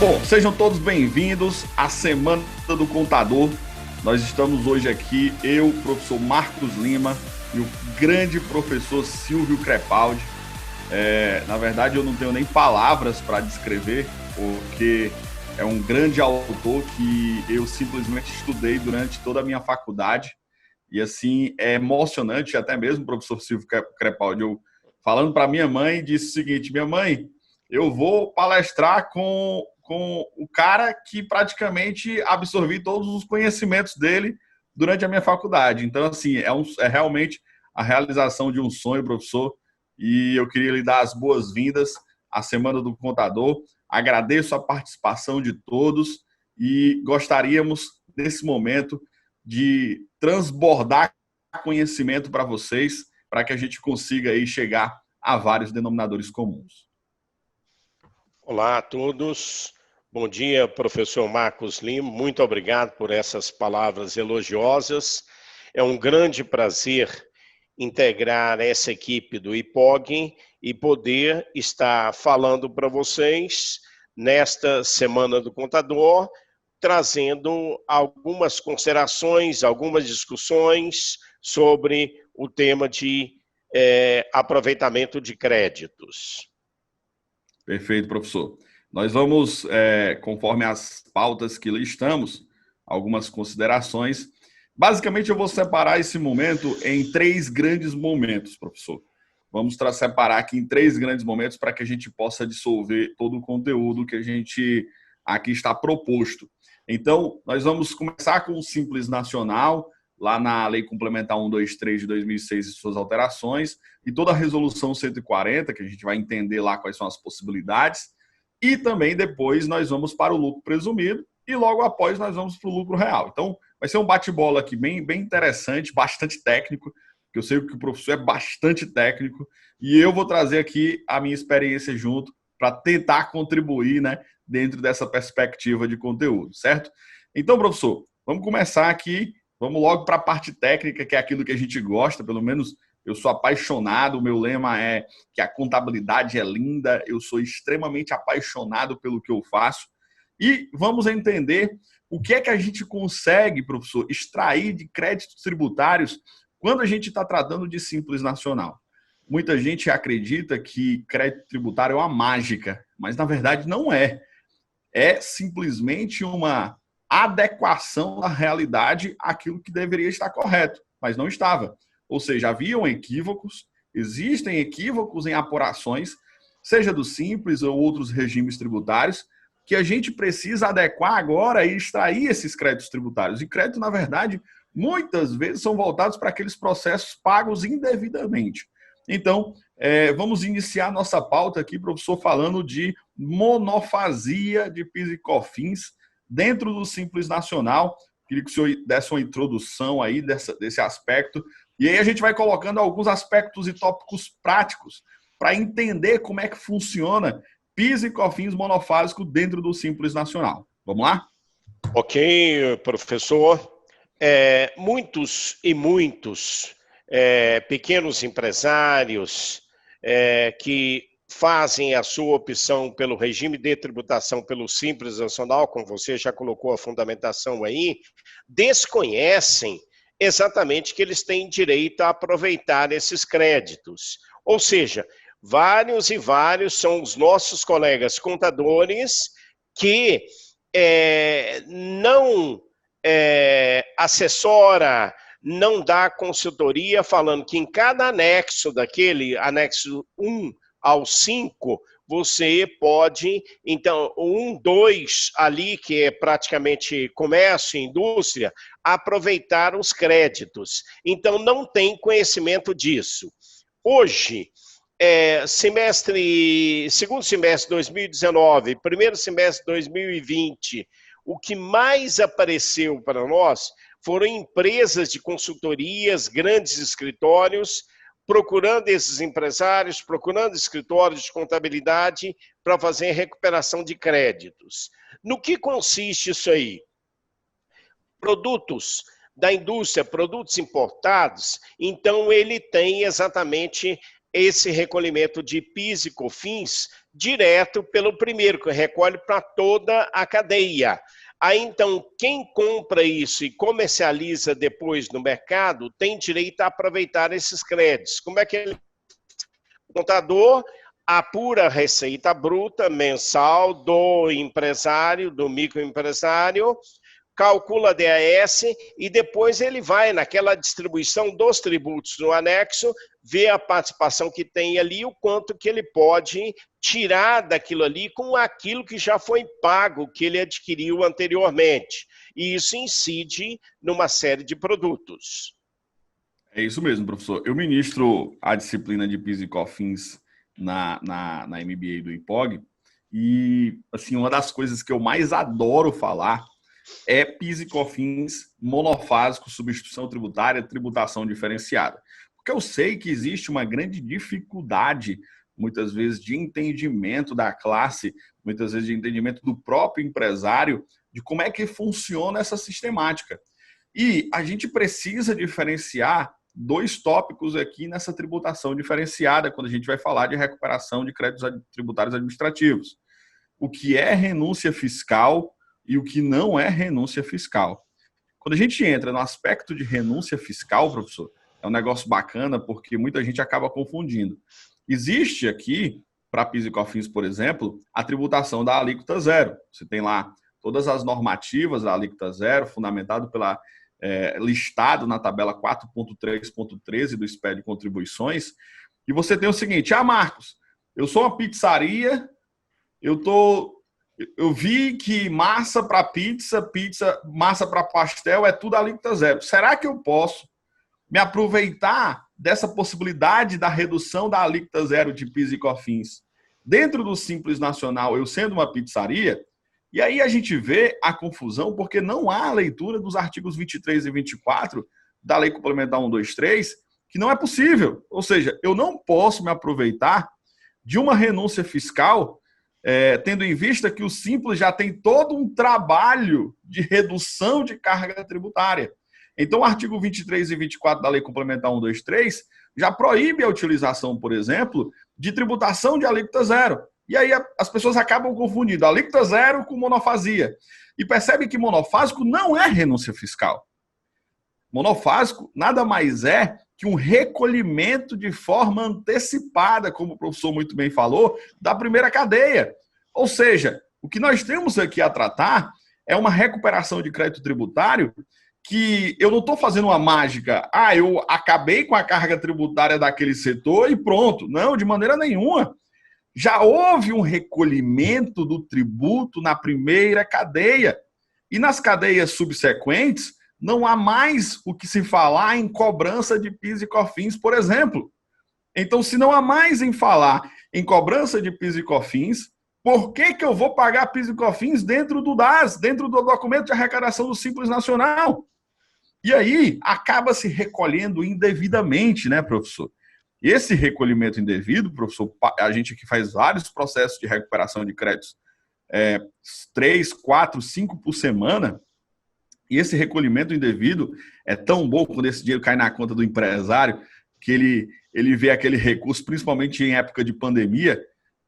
Bom, sejam todos bem-vindos à Semana do Contador. Nós estamos hoje aqui, eu, o professor Marcos Lima e o grande professor Silvio Crepaldi. Na verdade, eu não tenho nem palavras para descrever, porque é um grande autor que eu simplesmente estudei durante toda a minha faculdade. E assim, é emocionante, até mesmo o professor Silvio Crepaldi, eu falando para minha mãe, disse o seguinte: minha mãe, eu vou palestrar com o cara que praticamente absorvi todos os conhecimentos dele durante a minha faculdade. Então, assim, é realmente a realização de um sonho, professor, e eu queria lhe dar as boas-vindas à Semana do Contador. Agradeço a participação de todos e gostaríamos, nesse momento, de transbordar conhecimento para vocês, para que a gente consiga aí chegar a vários denominadores comuns. Olá a todos, bom dia, professor Marcos Lima, muito obrigado por essas palavras elogiosas. É um grande prazer integrar essa equipe do IPOG e poder estar falando para vocês nesta Semana do Contador, trazendo algumas considerações, algumas discussões sobre o tema de aproveitamento de créditos. Perfeito, professor. Nós vamos, conforme as pautas que listamos, algumas considerações. Basicamente, eu vou separar esse momento em três grandes momentos, professor. Vamos separar aqui em três grandes momentos para que a gente possa dissolver todo o conteúdo que a gente aqui está proposto. Então, nós vamos começar com o Simples Nacional, lá na Lei Complementar 123 de 2006 e suas alterações, e toda a Resolução 140, que a gente vai entender lá quais são as possibilidades, e também depois nós vamos para o lucro presumido, e logo após nós vamos para o lucro real. Então, vai ser um bate-bola aqui bem interessante, bastante técnico, porque eu sei que o professor é bastante técnico, e eu vou trazer aqui a minha experiência junto para tentar contribuir, né, dentro dessa perspectiva de conteúdo, certo? Então, professor, vamos começar aqui. Vamos logo para a parte técnica, que é aquilo que a gente gosta, pelo menos eu sou apaixonado, o meu lema é que a contabilidade é linda, eu sou extremamente apaixonado pelo que eu faço. E vamos entender o que é que a gente consegue, professor, extrair de créditos tributários quando a gente está tratando de Simples Nacional. Muita gente acredita que crédito tributário é uma mágica, mas na verdade não é. É simplesmente uma adequação da realidade àquilo que deveria estar correto, mas não estava. Ou seja, haviam equívocos, existem equívocos em apurações, seja do Simples ou outros regimes tributários, que a gente precisa adequar agora e extrair esses créditos tributários. E crédito, na verdade, muitas vezes são voltados para aqueles processos pagos indevidamente. Então, vamos iniciar nossa pauta aqui, professor, falando de monofasia de PIS e COFINS dentro do Simples Nacional. Queria que o senhor desse uma introdução aí desse aspecto. E aí a gente vai colocando alguns aspectos e tópicos práticos para entender como é que funciona PIS e COFINS monofásico dentro do Simples Nacional. Vamos lá? Ok, professor. Muitos pequenos empresários que fazem a sua opção pelo regime de tributação pelo Simples Nacional, como você já colocou a fundamentação aí, desconhecem exatamente que eles têm direito a aproveitar esses créditos. Ou seja, vários e vários são os nossos colegas contadores que não assessora, não dá consultoria, falando que em cada anexo daquele, anexo 1 ao 5, você pode, então, o 1, 2 ali, que é praticamente comércio e indústria, aproveitar os créditos. Então, não tem conhecimento disso. Hoje, segundo semestre de 2019, primeiro semestre de 2020, o que mais apareceu para nós foram empresas de consultorias, grandes escritórios, procurando esses empresários, procurando escritórios de contabilidade para fazer recuperação de créditos. No que consiste isso aí? Produtos da indústria, produtos importados, então ele tem exatamente esse recolhimento de PIS e COFINS direto pelo primeiro, que recolhe para toda a cadeia. Aí, então, quem compra isso e comercializa depois no mercado tem direito a aproveitar esses créditos. Como é que ele... O contador apura a receita bruta mensal do empresário, do microempresário, calcula a DAS e depois ele vai naquela distribuição dos tributos no anexo, vê a participação que tem ali, o quanto que ele pode tirar daquilo ali com aquilo que já foi pago, que ele adquiriu anteriormente. E isso incide numa série de produtos. É isso mesmo, professor. Eu ministro a disciplina de PIS e COFINS na MBA do IPOG e, assim, uma das coisas que eu mais adoro falar é PIS e COFINS monofásico, substituição tributária, tributação diferenciada. Porque eu sei que existe uma grande dificuldade, muitas vezes, de entendimento da classe, muitas vezes de entendimento do próprio empresário, de como é que funciona essa sistemática. E a gente precisa diferenciar dois tópicos aqui nessa tributação diferenciada, quando a gente vai falar de recuperação de créditos tributários administrativos. O que é renúncia fiscal e o que não é renúncia fiscal. Quando a gente entra no aspecto de renúncia fiscal, professor, é um negócio bacana porque muita gente acaba confundindo. Existe aqui, para PIS e COFINS, por exemplo, a tributação da alíquota zero. Você tem lá todas as normativas da alíquota zero, fundamentado pela listado na tabela 4.3.13 do SPED de contribuições, e você tem o seguinte: Marcos, eu sou uma pizzaria, eu vi que massa para pizza, massa para pastel é tudo alíquota zero. Será que eu posso me aproveitar dessa possibilidade da redução da alíquota zero de PIS e COFINS dentro do Simples Nacional, eu sendo uma pizzaria? E aí a gente vê a confusão porque não há a leitura dos artigos 23 e 24 da Lei Complementar 123, que não é possível. Ou seja, eu não posso me aproveitar de uma renúncia fiscal, tendo em vista que o Simples já tem todo um trabalho de redução de carga tributária. Então, o artigo 23 e 24 da Lei Complementar 123 já proíbe a utilização, por exemplo, de tributação de alíquota zero. E aí as pessoas acabam confundindo alíquota zero com monofasia. E percebem que monofásico não é renúncia fiscal. Monofásico nada mais é que um recolhimento de forma antecipada, como o professor muito bem falou, da primeira cadeia. Ou seja, o que nós temos aqui a tratar é uma recuperação de crédito tributário que eu não estou fazendo uma mágica. Eu acabei com a carga tributária daquele setor e pronto. Não, de maneira nenhuma. Já houve um recolhimento do tributo na primeira cadeia. E nas cadeias subsequentes, não há mais o que se falar em cobrança de PIS e COFINS, por exemplo. Então, se não há mais em falar em cobrança de PIS e COFINS, por que eu vou pagar PIS e COFINS dentro do DAS, dentro do documento de arrecadação do Simples Nacional? E aí, acaba se recolhendo indevidamente, né, professor? Esse recolhimento indevido, professor, a gente aqui faz vários processos de recuperação de créditos, 3, 4, 5 por semana, e esse recolhimento indevido é tão bom quando esse dinheiro cai na conta do empresário, que ele vê aquele recurso, principalmente em época de pandemia,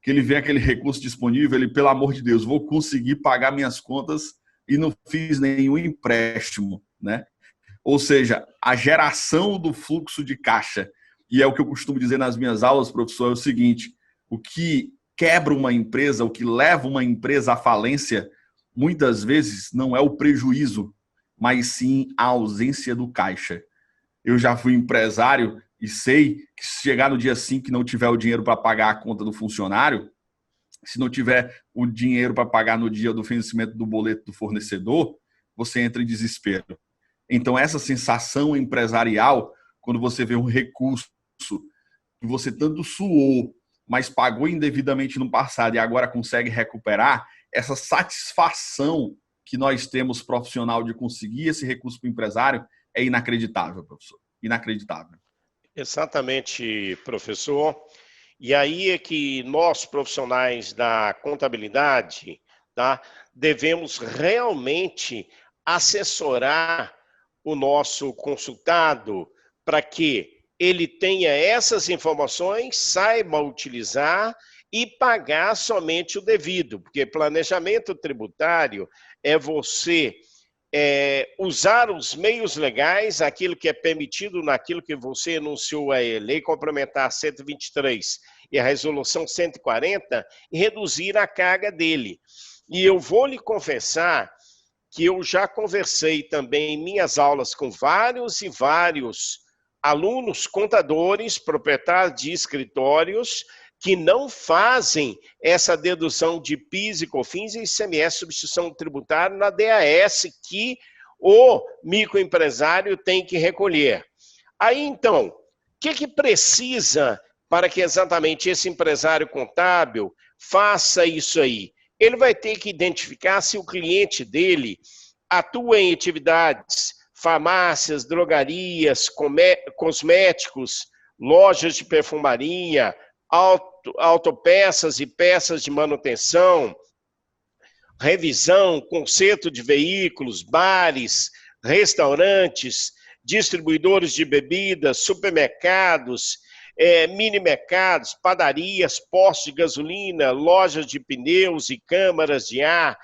que ele vê aquele recurso disponível, ele, pelo amor de Deus, vou conseguir pagar minhas contas e não fiz nenhum empréstimo, né? Ou seja, a geração do fluxo de caixa. E é o que eu costumo dizer nas minhas aulas, professor, é o seguinte: o que quebra uma empresa, o que leva uma empresa à falência, muitas vezes não é o prejuízo, mas sim a ausência do caixa. Eu já fui empresário e sei que se chegar no dia 5 e não tiver o dinheiro para pagar a conta do funcionário, se não tiver o dinheiro para pagar no dia do vencimento do boleto do fornecedor, você entra em desespero. Então, essa sensação empresarial, quando você vê um recurso que você tanto suou, mas pagou indevidamente no passado e agora consegue recuperar, essa satisfação que nós temos profissional de conseguir esse recurso para o empresário é inacreditável, professor. Inacreditável. Exatamente, professor. E aí é que nós, profissionais da contabilidade, tá, devemos realmente assessorar o nosso consultado para que ele tenha essas informações, saiba utilizar e pagar somente o devido, porque planejamento tributário é você usar os meios legais, aquilo que é permitido naquilo que você enunciou a Lei Complementar 123 e a Resolução 140, e reduzir a carga dele. E eu vou lhe confessar que eu já conversei também em minhas aulas com vários e vários alunos contadores, proprietários de escritórios, que não fazem essa dedução de PIS e COFINS e ICMS, substituição tributária, na DAS, que o microempresário tem que recolher. Aí, então, o que precisa para que exatamente esse empresário contábil faça isso aí? Ele vai ter que identificar se o cliente dele atua em atividades, farmácias, drogarias, cosméticos, lojas de perfumaria, autopeças e peças de manutenção, revisão, conserto de veículos, bares, restaurantes, distribuidores de bebidas, supermercados, mini-mercados, padarias, postos de gasolina, lojas de pneus e câmaras de ar,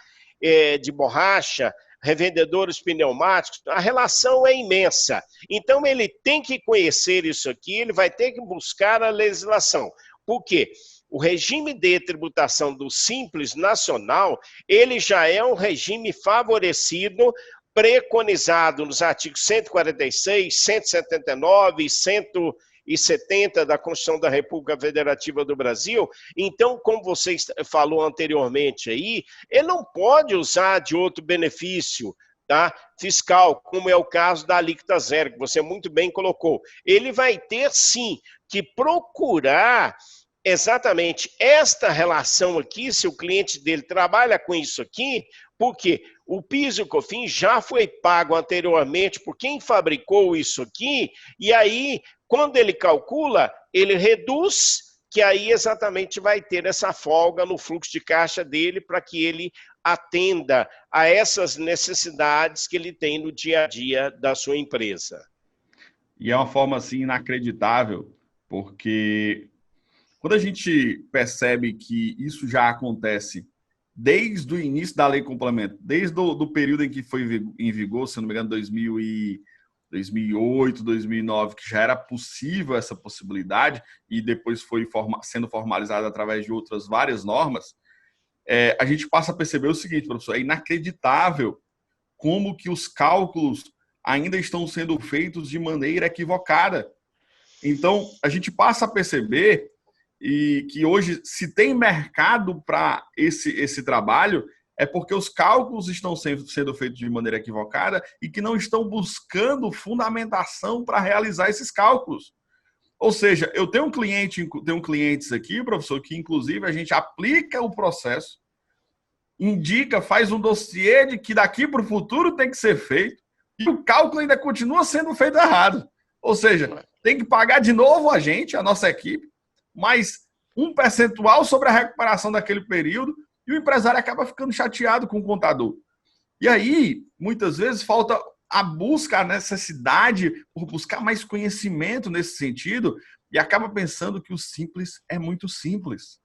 de borracha, revendedores pneumáticos. A relação é imensa. Então, ele tem que conhecer isso aqui, ele vai ter que buscar a legislação. Por quê? O regime de tributação do Simples Nacional, ele já é um regime favorecido, preconizado nos artigos 146, 179 e 170 da Constituição da República Federativa do Brasil. Então, como você falou anteriormente aí, ele não pode usar de outro benefício, tá, fiscal, como é o caso da alíquota zero, que você muito bem colocou. Ele vai ter, sim, que procurar exatamente esta relação aqui, se o cliente dele trabalha com isso aqui, porque o PIS e o COFINS já foi pago anteriormente por quem fabricou isso aqui, e aí, quando ele calcula, ele reduz, que aí exatamente vai ter essa folga no fluxo de caixa dele para que ele atenda a essas necessidades que ele tem no dia a dia da sua empresa. E é uma forma, assim, inacreditável, porque quando a gente percebe que isso já acontece desde o início da lei complementar, desde o período em que foi em vigor, se não me engano, 2008, 2009, que já era possível essa possibilidade e depois foi sendo formalizada através de outras várias normas, a gente passa a perceber o seguinte, professor, é inacreditável como que os cálculos ainda estão sendo feitos de maneira equivocada. Então, a gente passa a perceber que hoje, se tem mercado para esse trabalho, é porque os cálculos estão sendo feitos de maneira equivocada e que não estão buscando fundamentação para realizar esses cálculos. Ou seja, eu tenho clientes aqui, professor, que inclusive a gente aplica o processo, indica, faz um dossiê de que daqui para o futuro tem que ser feito, e o cálculo ainda continua sendo feito errado. Ou seja, tem que pagar de novo a gente, a nossa equipe, mais um percentual sobre a recuperação daquele período, e o empresário acaba ficando chateado com o contador. E aí, muitas vezes, falta a busca, a necessidade por buscar mais conhecimento nesse sentido, e acaba pensando que o simples é muito simples.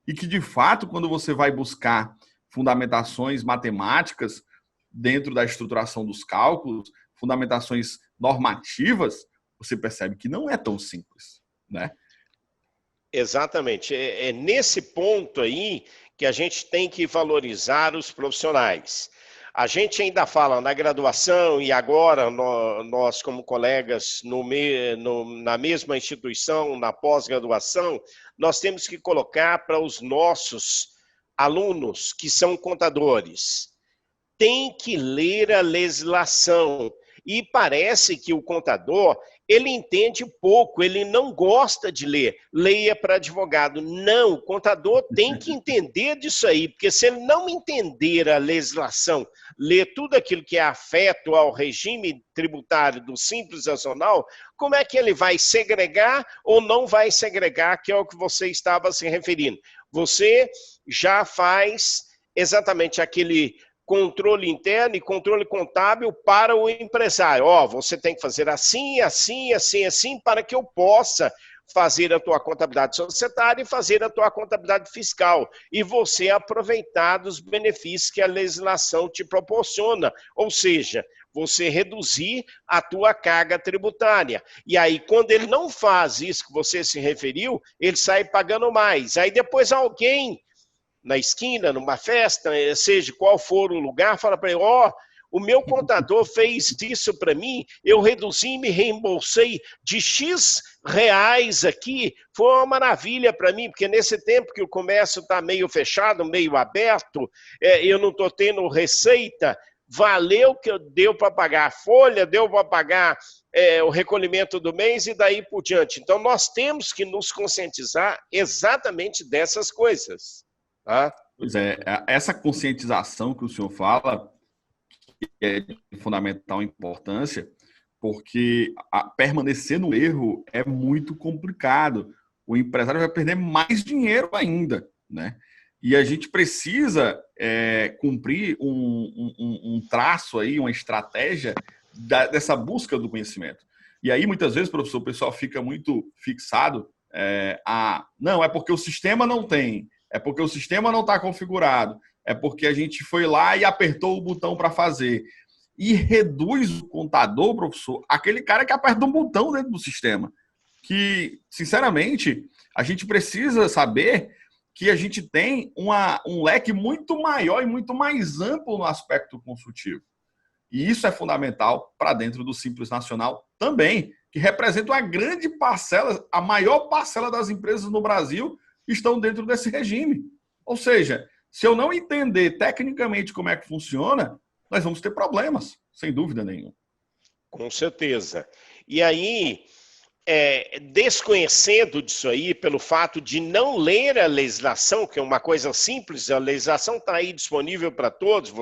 E que, de fato, quando você vai buscar fundamentações matemáticas dentro da estruturação dos cálculos, fundamentações normativas, você percebe que não é tão simples, né? Exatamente. É nesse ponto aí que a gente tem que valorizar os profissionais. A gente ainda fala na graduação e agora nós como colegas na mesma instituição, na pós-graduação, nós temos que colocar para os nossos alunos que são contadores. Tem que ler a legislação. E parece que o contador, ele entende pouco, ele não gosta de ler. Leia para advogado. Não, o contador tem que entender disso aí, porque se ele não entender a legislação, ler tudo aquilo que é afeto ao regime tributário do Simples Nacional, como é que ele vai segregar ou não vai segregar, que é o que você estava se referindo? Você já faz exatamente aquele controle interno e controle contábil para o empresário. Você tem que fazer assim, assim, assim, assim, para que eu possa fazer a tua contabilidade societária e fazer a tua contabilidade fiscal. E você aproveitar dos benefícios que a legislação te proporciona. Ou seja, você reduzir a tua carga tributária. E aí, quando ele não faz isso que você se referiu, ele sai pagando mais. Aí depois alguém na esquina, numa festa, seja qual for o lugar, fala para ele, o meu contador fez isso para mim, eu reduzi, me reembolsei de X reais aqui, foi uma maravilha para mim, porque nesse tempo que o comércio está meio fechado, meio aberto, eu não estou tendo receita, valeu que deu para pagar a folha, deu para pagar o recolhimento do mês e daí por diante. Então, nós temos que nos conscientizar exatamente dessas coisas. Tá? Pois é, essa conscientização que o senhor fala é de fundamental importância, porque permanecer no erro é muito complicado. O empresário vai perder mais dinheiro ainda, né? E a gente precisa cumprir um traço aí, uma estratégia dessa busca do conhecimento. E aí, muitas vezes, professor, o pessoal fica muito fixado não, é porque o sistema não tem, é porque o sistema não está configurado, é porque a gente foi lá e apertou o botão para fazer. E reduz o contador, professor, aquele cara que aperta um botão dentro do sistema. Que, sinceramente, a gente precisa saber que a gente tem um leque muito maior e muito mais amplo no aspecto consultivo. E isso é fundamental para dentro do Simples Nacional também, que representa uma grande parcela, a maior parcela das empresas no Brasil estão dentro desse regime. Ou seja, se eu não entender tecnicamente como é que funciona, nós vamos ter problemas, sem dúvida nenhuma. Com certeza. E aí, desconhecendo disso aí, pelo fato de não ler a legislação, que é uma coisa simples, a legislação está aí disponível para todos,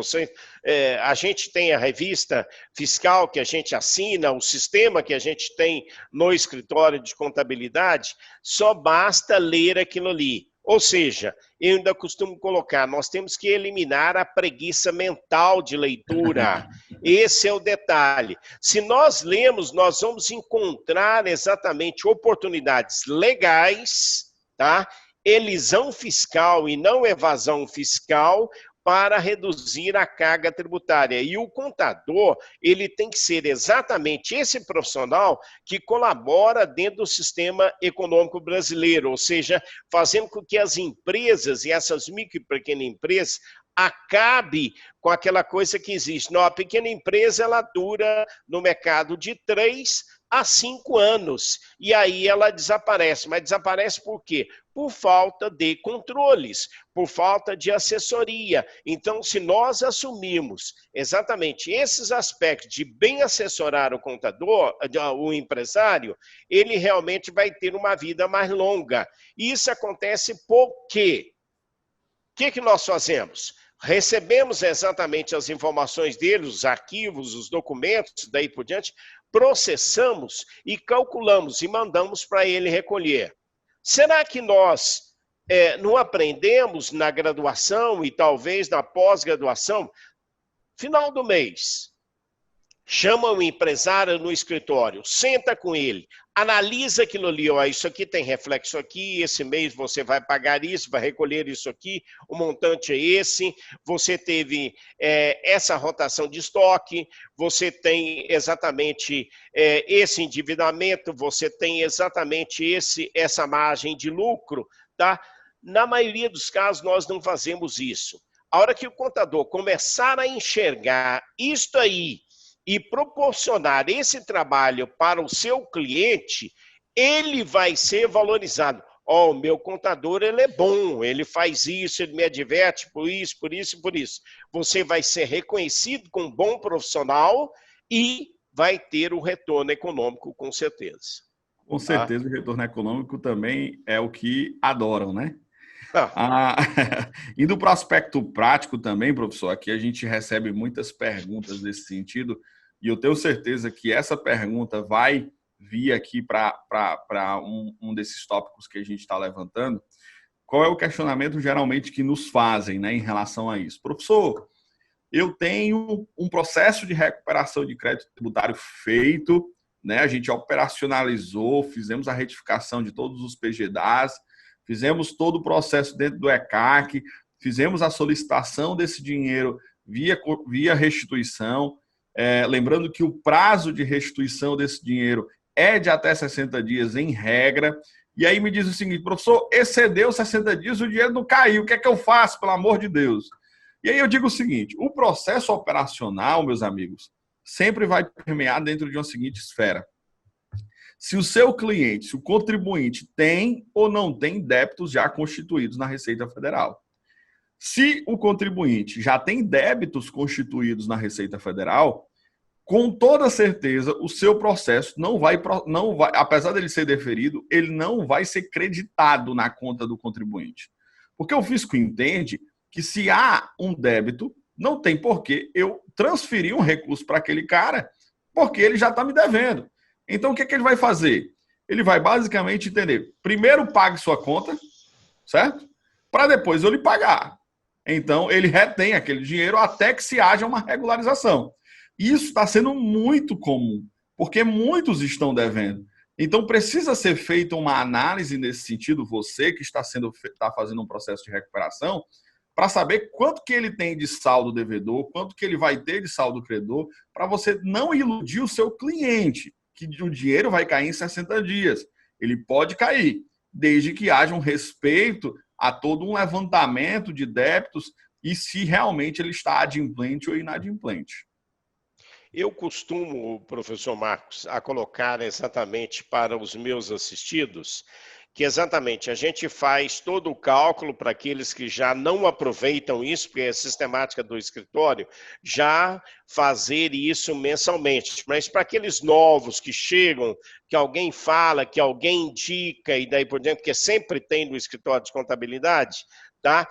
a gente tem a revista fiscal que a gente assina, o sistema que a gente tem no escritório de contabilidade, só basta ler aquilo ali. Ou seja, eu ainda costumo colocar, nós temos que eliminar a preguiça mental de leitura. Esse é o detalhe. Se nós lemos, nós vamos encontrar exatamente oportunidades legais, tá? Elisão fiscal e não evasão fiscal, para reduzir a carga tributária. E o contador, ele tem que ser exatamente esse profissional que colabora dentro do sistema econômico brasileiro, ou seja, fazendo com que as empresas e essas micro e pequenas empresas acabe com aquela coisa que existe. Não, a pequena empresa, ela dura no mercado de 3 a 5 anos, e aí ela desaparece. Mas desaparece por quê? Por falta de controles, por falta de assessoria. Então, se nós assumirmos exatamente esses aspectos de bem assessorar o contador, o empresário, ele realmente vai ter uma vida mais longa. E isso acontece por quê? O que nós fazemos? Recebemos exatamente as informações dele, os arquivos, os documentos, daí por diante, processamos e calculamos e mandamos para ele recolher. Será que nós não aprendemos na graduação e talvez na pós-graduação? Final do mês, chama o empresário no escritório, senta com ele, analisa aquilo ali, isso aqui tem reflexo aqui, esse mês você vai pagar isso, vai recolher isso aqui, o montante é esse, você teve essa rotação de estoque, você tem exatamente esse endividamento, você tem exatamente essa margem de lucro, tá? Na maioria dos casos, nós não fazemos isso. A hora que o contador começar a enxergar isto aí, e proporcionar esse trabalho para o seu cliente, ele vai ser valorizado. O meu contador, ele é bom, ele faz isso, ele me adverte por isso, por isso e por isso. Você vai ser reconhecido como um bom profissional e vai ter o retorno econômico, com certeza. Com certeza, o retorno econômico também é o que adoram, né? Indo para o aspecto prático também, professor, aqui a gente recebe muitas perguntas nesse sentido, e eu tenho certeza que essa pergunta vai vir aqui para um desses tópicos que a gente está levantando. Qual é o questionamento geralmente que nos fazem, né, em relação a isso? Professor, eu tenho um processo de recuperação de crédito tributário feito, né? A gente operacionalizou, fizemos a retificação de todos os PGDAs, fizemos todo o processo dentro do ECAC, fizemos a solicitação desse dinheiro via restituição, lembrando que o prazo de restituição desse dinheiro é de até 60 dias em regra. E aí me diz o seguinte: professor, excedeu 60 dias, o dinheiro não caiu, o que é que eu faço, pelo amor de Deus? E aí eu digo o seguinte: o processo operacional, meus amigos, sempre vai permear dentro de uma seguinte esfera. Se o seu cliente, se o contribuinte tem ou não tem débitos já constituídos na Receita Federal. Se o contribuinte já tem débitos constituídos na Receita Federal, com toda certeza o seu processo não vai, apesar dele ser deferido, ele não vai ser creditado na conta do contribuinte. Porque o fisco entende que se há um débito, não tem por que eu transferir um recurso para aquele cara, porque ele já está me devendo. Então, o que ele vai fazer? Ele vai basicamente entender: primeiro pague sua conta, certo? Para depois eu lhe pagar. Então, ele retém aquele dinheiro até que se haja uma regularização. Isso está sendo muito comum, porque muitos estão devendo. Então, precisa ser feita uma análise nesse sentido, você que está fazendo um processo de recuperação, para saber quanto que ele tem de saldo devedor, quanto que ele vai ter de saldo credor, para você não iludir o seu cliente, que o dinheiro vai cair em 60 dias. Ele pode cair, desde que haja um respeito a todo um levantamento de débitos e se realmente ele está adimplente ou inadimplente. Eu costumo, professor Marcos, a colocar exatamente para os meus assistidos, que exatamente a gente faz todo o cálculo para aqueles que já não aproveitam isso, porque é sistemática do escritório, já fazer isso mensalmente. Mas para aqueles novos que chegam, que alguém fala, que alguém indica e daí por diante, porque sempre tem no escritório de contabilidade, tá?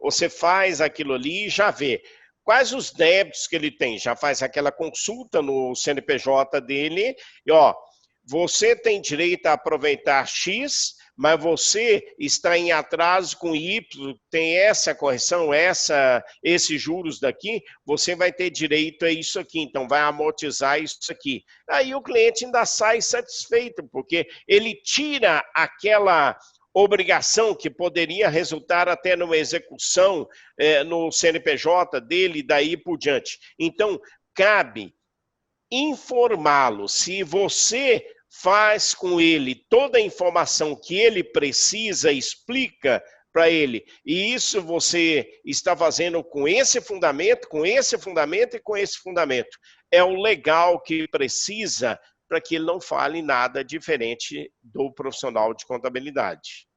Você faz aquilo ali e já vê quais os débitos que ele tem, já faz aquela consulta no CNPJ dele e você tem direito a aproveitar X, mas você está em atraso com Y, tem essa correção, esses juros daqui, você vai ter direito a isso aqui, então vai amortizar isso aqui. Aí o cliente ainda sai satisfeito, porque ele tira aquela obrigação que poderia resultar até numa execução no CNPJ dele e daí por diante. Então, cabe informá-lo. Se você faz com ele toda a informação que ele precisa, explica para ele, e isso você está fazendo com esse fundamento, com esse fundamento e com esse fundamento. É o legal que precisa para que ele não fale nada diferente do profissional de contabilidade.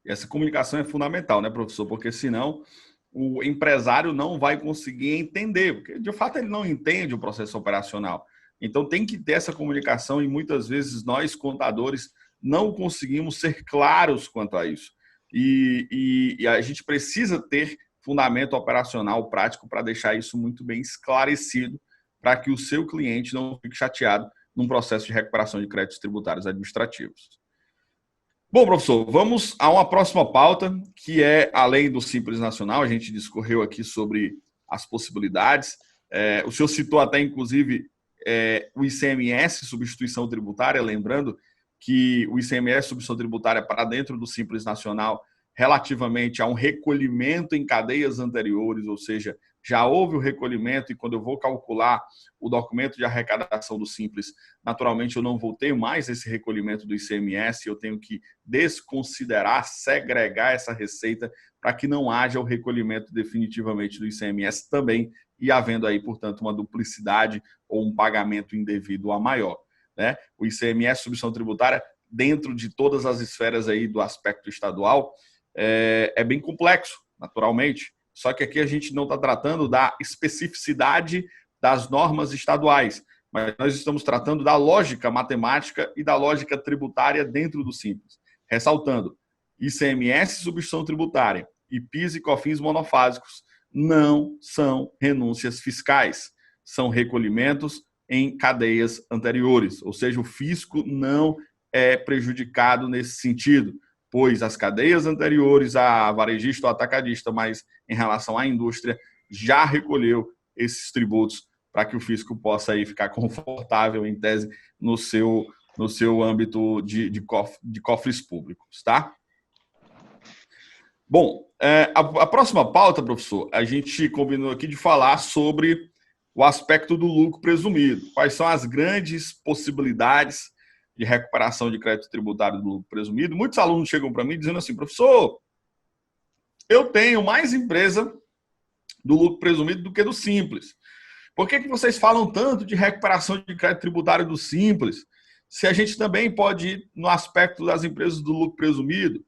Essa comunicação é fundamental, né, professor? Porque senão o empresário não vai conseguir entender, porque de fato ele não entende o processo operacional. Então tem que ter essa comunicação e muitas vezes nós, contadores, não conseguimos ser claros quanto a isso. E a gente precisa ter fundamento operacional prático para deixar isso muito bem esclarecido, para que o seu cliente não fique chateado num processo de recuperação de créditos tributários administrativos. Bom, professor, vamos a uma próxima pauta, que é a lei do Simples Nacional. A gente discorreu aqui sobre as possibilidades. O senhor citou até, inclusive, o ICMS, substituição tributária, lembrando que o ICMS, substituição tributária, para dentro do Simples Nacional, relativamente a um recolhimento em cadeias anteriores, ou seja, já houve o recolhimento e quando eu vou calcular o documento de arrecadação do Simples, naturalmente eu não vou ter mais esse recolhimento do ICMS, eu tenho que desconsiderar, segregar essa receita para que não haja o recolhimento definitivamente do ICMS também e havendo aí, portanto, uma duplicidade ou um pagamento indevido a maior, né? O ICMS, substituição tributária, dentro de todas as esferas aí do aspecto estadual, é bem complexo, naturalmente. Só que aqui a gente não está tratando da especificidade das normas estaduais, mas nós estamos tratando da lógica matemática e da lógica tributária dentro do Simples. Ressaltando, ICMS, substituição tributária e PIS e COFINS monofásicos não são renúncias fiscais, são recolhimentos em cadeias anteriores, ou seja, o fisco não é prejudicado nesse sentido, pois as cadeias anteriores a varejista ou atacadista, mas em relação à indústria, já recolheu esses tributos para que o fisco possa aí ficar confortável, em tese, no seu âmbito de cofres públicos, tá? Bom, a próxima pauta, professor, a gente combinou aqui de falar sobre o aspecto do lucro presumido. Quais são as grandes possibilidades de recuperação de crédito tributário do lucro presumido? Muitos alunos chegam para mim dizendo assim, professor, eu tenho mais empresa do lucro presumido do que do simples. Por que vocês falam tanto de recuperação de crédito tributário do simples, se a gente também pode ir no aspecto das empresas do lucro presumido?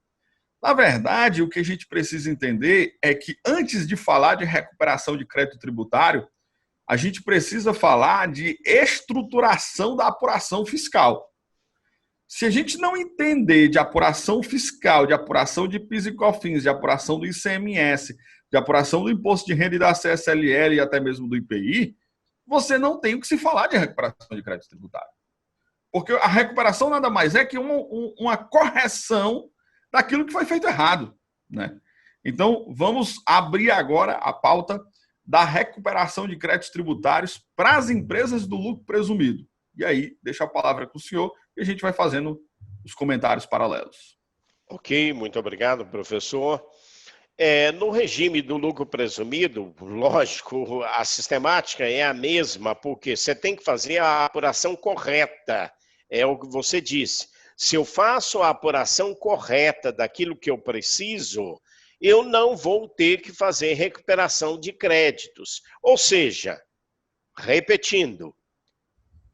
Na verdade, o que a gente precisa entender é que antes de falar de recuperação de crédito tributário, a gente precisa falar de estruturação da apuração fiscal. Se a gente não entender de apuração fiscal, de apuração de PIS e COFINS, de apuração do ICMS, de apuração do Imposto de Renda e da CSLL e até mesmo do IPI, você não tem o que se falar de recuperação de crédito tributário. Porque a recuperação nada mais é que uma correção daquilo que foi feito errado, né? Então, vamos abrir agora a pauta da recuperação de créditos tributários para as empresas do lucro presumido. E aí, deixo a palavra com o senhor e a gente vai fazendo os comentários paralelos. Ok, muito obrigado, professor. No regime do lucro presumido, lógico, a sistemática é a mesma, porque você tem que fazer a apuração correta. É o que você disse. Se eu faço a apuração correta daquilo que eu preciso, eu não vou ter que fazer recuperação de créditos. Ou seja, repetindo,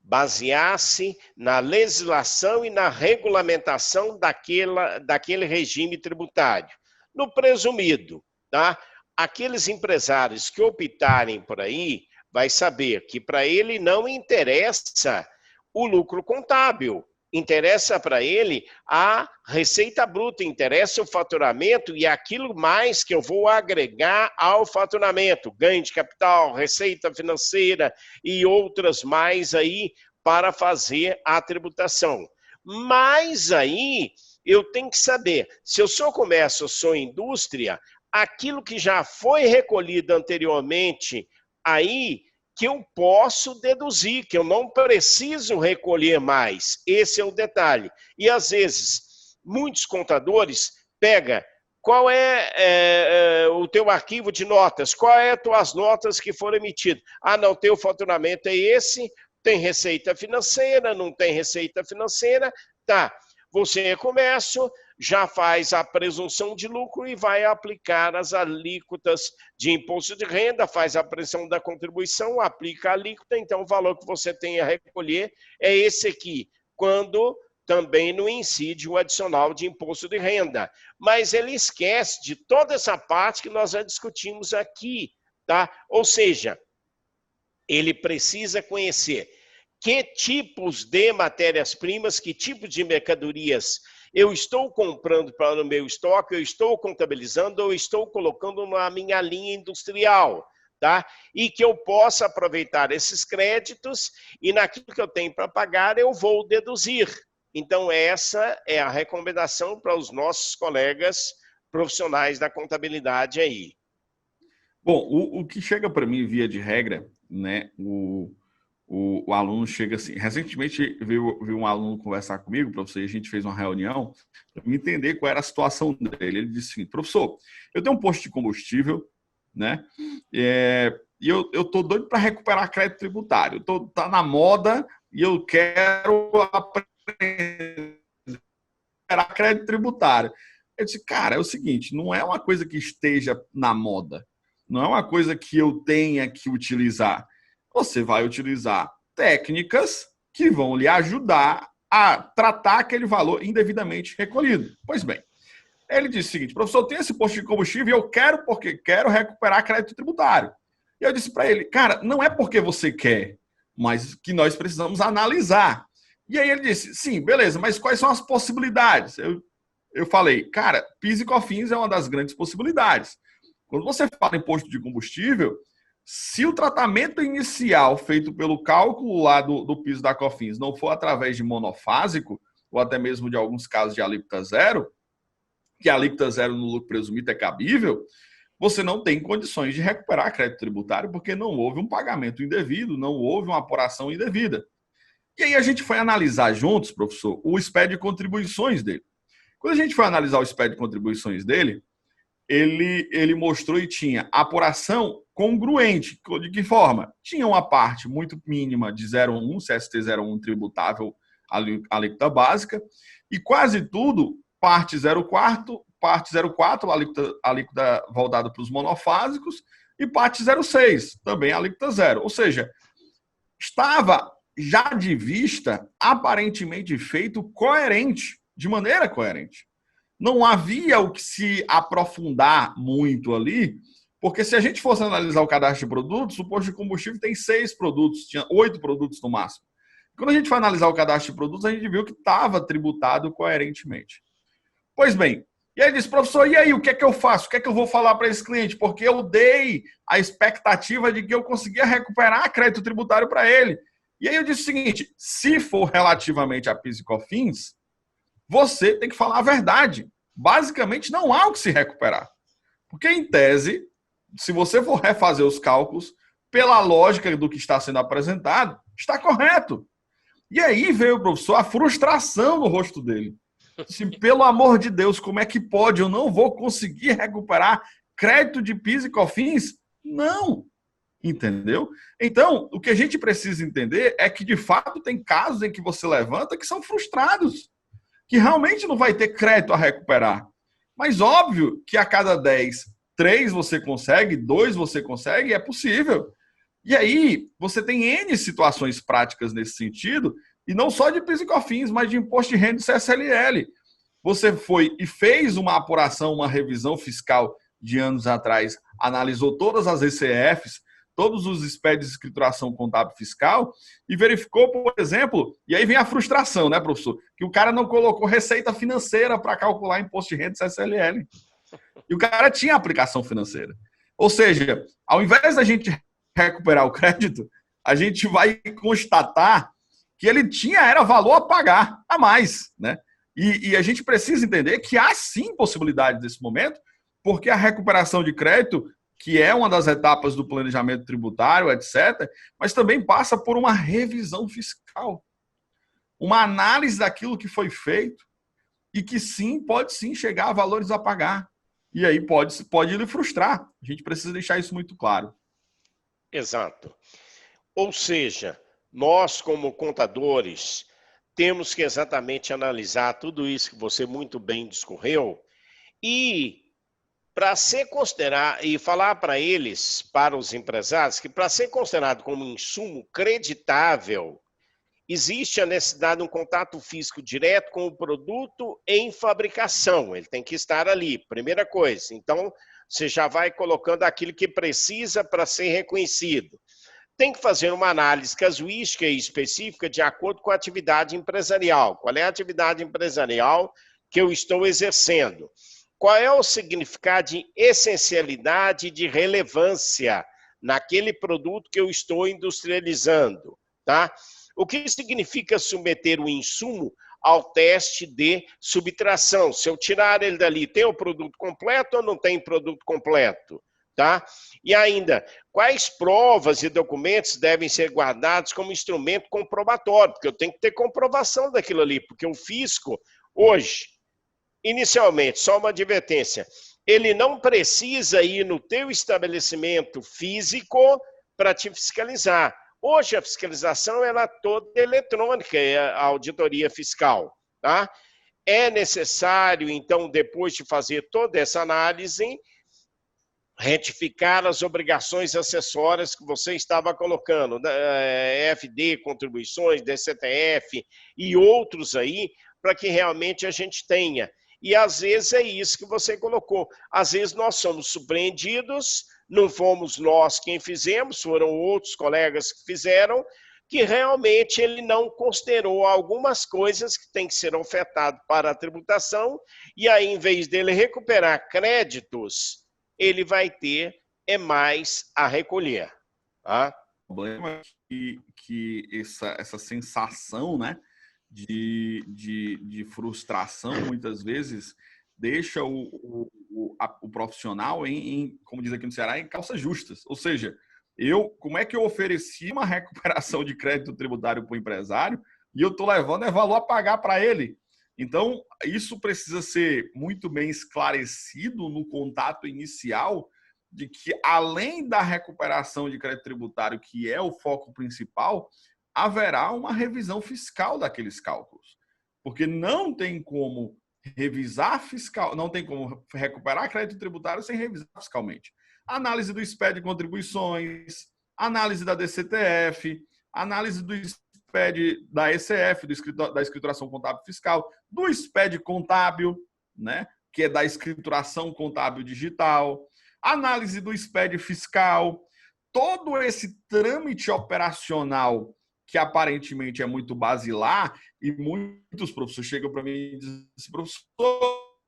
basear-se na legislação e na regulamentação daquele regime tributário. No presumido, tá? Aqueles empresários que optarem por aí, vai saber que para ele não interessa o lucro contábil. Interessa para ele a receita bruta, interessa o faturamento e aquilo mais que eu vou agregar ao faturamento, ganho de capital, receita financeira e outras mais aí para fazer a tributação. Mas aí eu tenho que saber, se eu sou comércio, eu sou indústria, aquilo que já foi recolhido anteriormente aí que eu posso deduzir, que eu não preciso recolher mais. Esse é o detalhe. E, às vezes, muitos contadores pegam qual é o teu arquivo de notas, qual é as tuas notas que foram emitidas. Ah, não, teu faturamento é esse, tem receita financeira, não tem receita financeira, tá. Você é comércio, já faz a presunção de lucro e vai aplicar as alíquotas de imposto de renda, faz a pressão da contribuição, aplica a alíquota, então o valor que você tem a recolher é esse aqui, quando também não incide o adicional de imposto de renda. Mas ele esquece de toda essa parte que nós já discutimos aqui, tá? Ou seja, ele precisa conhecer que tipos de matérias-primas, que tipos de mercadorias eu estou comprando para o meu estoque, eu estou contabilizando, ou estou colocando na minha linha industrial, tá? E que eu possa aproveitar esses créditos e naquilo que eu tenho para pagar eu vou deduzir. Então essa é a recomendação para os nossos colegas profissionais da contabilidade aí. Bom, o que chega para mim via de regra, né, o aluno chega assim. Recentemente veio um aluno conversar comigo, professor, e a gente fez uma reunião para entender qual era a situação dele. Ele disse assim: professor, eu tenho um posto de combustível, né? E eu tô doido para recuperar crédito tributário. Tá na moda e eu quero aprender a recuperar crédito tributário. Eu disse, cara, é o seguinte, não é uma coisa que esteja na moda, não é uma coisa que eu tenha que utilizar. Você vai utilizar técnicas que vão lhe ajudar a tratar aquele valor indevidamente recolhido. Pois bem, ele disse o seguinte: professor, eu tenho esse posto de combustível e eu quero porque quero recuperar crédito tributário. E eu disse para ele, cara, não é porque você quer, mas que nós precisamos analisar. E aí ele disse, sim, beleza, mas quais são as possibilidades? Eu falei, cara, PIS e COFINS é uma das grandes possibilidades. Quando você fala em posto de combustível, se o tratamento inicial feito pelo cálculo lá do PIS da COFINS não for através de monofásico, ou até mesmo de alguns casos de alíquota zero, que a alíquota zero no lucro presumido é cabível, você não tem condições de recuperar crédito tributário porque não houve um pagamento indevido, não houve uma apuração indevida. E aí a gente foi analisar juntos, professor, o SPED de contribuições dele. Quando a gente foi analisar o SPED de contribuições dele, ele mostrou e tinha apuração congruente. De que forma? Tinha uma parte muito mínima de 0,1, CST 0,1 tributável, alíquota básica, e quase tudo, parte 0,4, alíquota voltada para os monofásicos, e parte 0,6, também alíquota zero. Ou seja, estava já de vista, aparentemente feito coerente, de maneira coerente. Não havia o que se aprofundar muito ali, porque se a gente fosse analisar o cadastro de produtos, o posto de combustível tem 6 produtos, tinha 8 produtos no máximo. Quando a gente foi analisar o cadastro de produtos, a gente viu que estava tributado coerentemente. Pois bem, e aí ele disse, professor, e aí, o que é que eu faço? O que é que eu vou falar para esse cliente? Porque eu dei a expectativa de que eu conseguia recuperar crédito tributário para ele. E aí eu disse o seguinte, se for relativamente a PIS e COFINS, você tem que falar a verdade. Basicamente, não há o que se recuperar. Porque, em tese, se você for refazer os cálculos, pela lógica do que está sendo apresentado, está correto. E aí veio, professor, a frustração no rosto dele. Assim, pelo amor de Deus, como é que pode? Eu não vou conseguir recuperar crédito de PIS e COFINS? Não. Entendeu? Então, o que a gente precisa entender é que, de fato, tem casos em que você levanta que são frustrados, que realmente não vai ter crédito a recuperar. Mas óbvio que a cada 10, 3 você consegue, 2 você consegue, é possível. E aí, você tem N situações práticas nesse sentido, e não só de PIS e COFINS, mas de imposto de renda e CSLL. Você foi e fez uma apuração, uma revisão fiscal de anos atrás, analisou todas as ECFs, todos os SPEDs de escrituração contábil fiscal e verificou, por exemplo, e aí vem a frustração, né, professor? Que o cara não colocou receita financeira para calcular imposto de renda e CSLL. E o cara tinha aplicação financeira. Ou seja, ao invés da gente recuperar o crédito, a gente vai constatar que ele era valor a pagar a mais, né? E a gente precisa entender que há sim possibilidade nesse momento, porque a recuperação de crédito, que é uma das etapas do planejamento tributário, etc., mas também passa por uma revisão fiscal, uma análise daquilo que foi feito e que sim, pode sim chegar a valores a pagar. E aí pode lhe frustrar. A gente precisa deixar isso muito claro. Exato. Ou seja, nós como contadores temos que exatamente analisar tudo isso que você muito bem discorreu e para ser considerado e falar para eles, para os empresários, que para ser considerado como insumo creditável, existe a necessidade de um contato físico direto com o produto em fabricação. Ele tem que estar ali, primeira coisa. Então, você já vai colocando aquilo que precisa para ser reconhecido. Tem que fazer uma análise casuística e específica de acordo com a atividade empresarial. Qual é a atividade empresarial que eu estou exercendo? Qual é o significado de essencialidade e de relevância naquele produto que eu estou industrializando, tá? O que significa submeter o insumo ao teste de subtração? Se eu tirar ele dali, tem o produto completo ou não tem produto completo? Tá? E ainda, quais provas e documentos devem ser guardados como instrumento comprobatório? Porque eu tenho que ter comprovação daquilo ali, porque o fisco, hoje, inicialmente, só uma advertência, ele não precisa ir no teu estabelecimento físico para te fiscalizar. Hoje a fiscalização ela é toda eletrônica, é a auditoria fiscal, tá? É necessário, então, depois de fazer toda essa análise, retificar as obrigações acessórias que você estava colocando, FD, contribuições, DCTF e outros aí, para que realmente a gente tenha. E às vezes é isso que você colocou. Às vezes nós somos surpreendidos, não fomos nós quem fizemos, foram outros colegas que fizeram, que realmente ele não considerou algumas coisas que tem que ser ofertado para a tributação, e aí, em vez dele recuperar créditos, ele vai ter mais a recolher. Tá? O problema é que essa sensação, né, de frustração, muitas vezes, deixa o o profissional como diz aqui no Ceará, em calças justas. Ou seja, como é que eu ofereci uma recuperação de crédito tributário para o empresário e eu estou levando valor a pagar para ele? Então, isso precisa ser muito bem esclarecido no contato inicial de que, além da recuperação de crédito tributário, que é o foco principal, haverá uma revisão fiscal daqueles cálculos. Porque não tem como revisar fiscal, não tem como recuperar crédito tributário sem revisar fiscalmente. Análise do SPED de contribuições, análise da DCTF, análise do SPED da ECF, da escrituração contábil fiscal, do SPED contábil, né, que é da escrituração contábil digital, análise do SPED fiscal, todo esse trâmite operacional que aparentemente é muito basilar, e muitos professores chegam para mim e dizem assim, professor,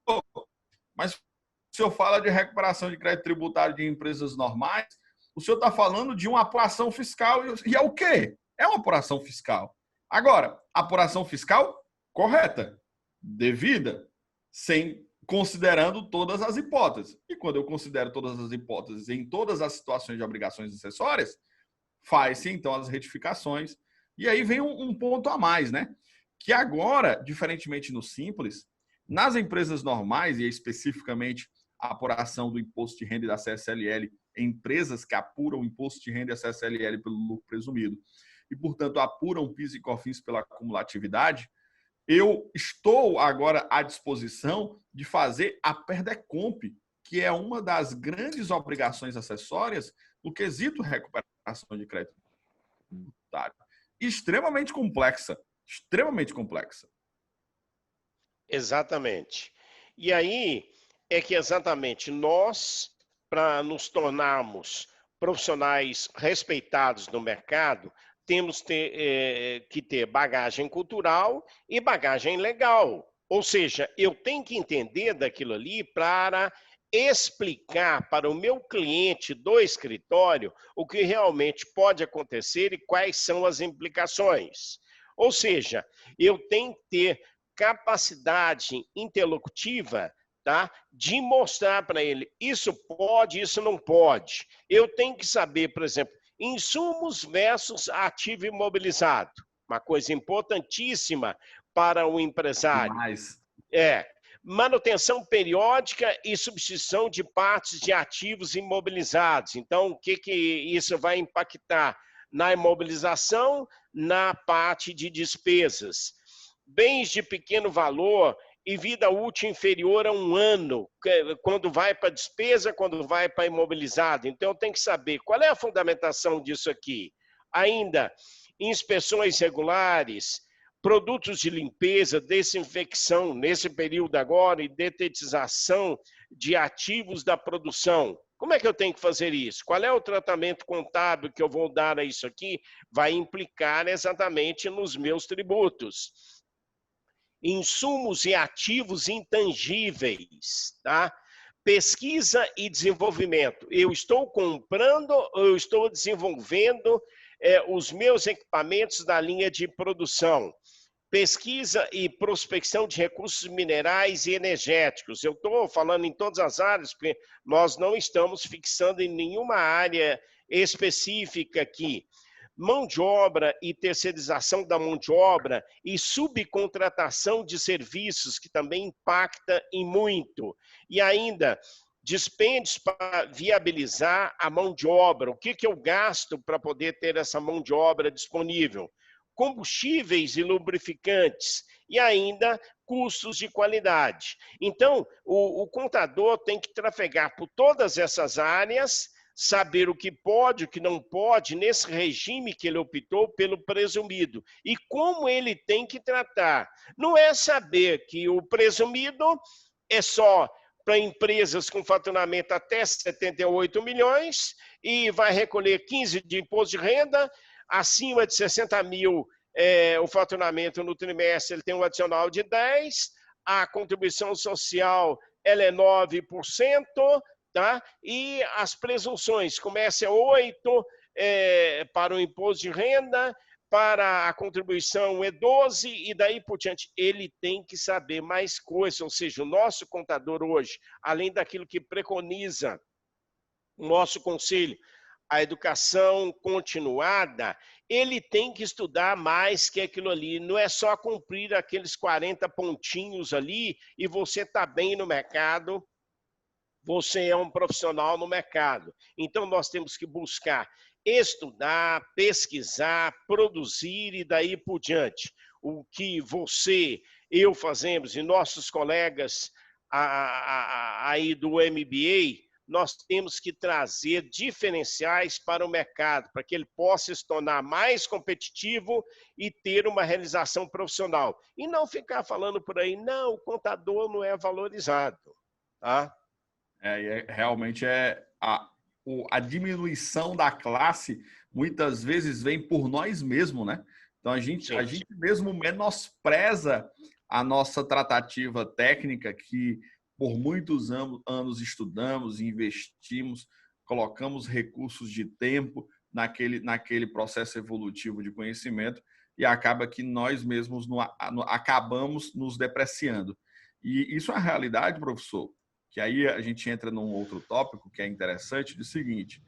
mas o senhor fala de recuperação de crédito tributário de empresas normais, o senhor está falando de uma apuração fiscal, e é o quê? É uma apuração fiscal. Agora, apuração fiscal correta, devida, considerando todas as hipóteses. E quando eu considero todas as hipóteses em todas as situações de obrigações acessórias, faz-se então as retificações. E aí vem um ponto a mais, né? Que agora, diferentemente no Simples, nas empresas normais, e especificamente a apuração do imposto de renda e da CSLL, empresas que apuram o imposto de renda e a CSLL pelo lucro presumido, e, portanto, apuram PIS e COFINS pela acumulatividade, eu estou agora à disposição de fazer a PERDECOMP, que é uma das grandes obrigações acessórias no quesito recuperação de crédito tributário. Extremamente complexa, extremamente complexa. Exatamente. E aí é que exatamente nós, para nos tornarmos profissionais respeitados no mercado, temos que ter bagagem cultural e bagagem legal. Ou seja, eu tenho que entender daquilo ali para explicar para o meu cliente do escritório o que realmente pode acontecer e quais são as implicações. Ou seja, eu tenho que ter capacidade interlocutiva, tá? De mostrar para ele, isso pode, isso não pode. Eu tenho que saber, por exemplo, insumos versus ativo imobilizado. Uma coisa importantíssima para o empresário. Manutenção periódica e substituição de partes de ativos imobilizados. Então, o que isso vai impactar? Na imobilização, na parte de despesas. Bens de pequeno valor e vida útil inferior a 1 ano, quando vai para despesa, quando vai para imobilizado. Então, tem que saber qual é a fundamentação disso aqui. Ainda, inspeções regulares, produtos de limpeza, desinfecção nesse período agora e detetização de ativos da produção. Como é que eu tenho que fazer isso? Qual é o tratamento contábil que eu vou dar a isso aqui? Vai implicar exatamente nos meus tributos. Insumos e ativos intangíveis, tá? Pesquisa e desenvolvimento. Eu estou comprando ou eu estou desenvolvendo os meus equipamentos da linha de produção. Pesquisa e prospecção de recursos minerais e energéticos. Eu estou falando em todas as áreas, porque nós não estamos fixando em nenhuma área específica aqui. Mão de obra e terceirização da mão de obra e subcontratação de serviços, que também impacta em muito. E ainda, dispêndios para viabilizar a mão de obra. O que eu gasto para poder ter essa mão de obra disponível? Combustíveis e lubrificantes, e ainda custos de qualidade. Então, o contador tem que trafegar por todas essas áreas, saber o que pode, o que não pode, nesse regime que ele optou pelo presumido. E como ele tem que tratar. Não é saber que o presumido é só para empresas com faturamento até 78 milhões e vai recolher 15 de imposto de renda, acima de 60 mil o faturamento no trimestre ele tem um adicional de 10%, a contribuição social ela é 9%, tá? E as presunções começam a 8% para o imposto de renda, para a contribuição E12 e daí por diante. Ele tem que saber mais coisas, ou seja, o nosso contador hoje, além daquilo que preconiza o nosso conselho, a educação continuada, ele tem que estudar mais que aquilo ali. Não é só cumprir aqueles 40 pontinhos ali e você está bem no mercado, você é um profissional no mercado. Então, nós temos que buscar estudar, pesquisar, produzir e daí por diante. O que você, eu fazemos e nossos colegas aí do MBA, nós temos que trazer diferenciais para o mercado, para que ele possa se tornar mais competitivo e ter uma realização profissional. E não ficar falando por aí, não, o contador não é valorizado. Tá? Realmente a diminuição da classe muitas vezes vem por nós mesmos, né? Então a gente mesmo menospreza a nossa tratativa técnica que por muitos anos estudamos, investimos, colocamos recursos de tempo naquele processo evolutivo de conhecimento e acaba que nós mesmos acabamos nos depreciando. E isso é a realidade, professor, que aí a gente entra num outro tópico que é interessante, do seguinte: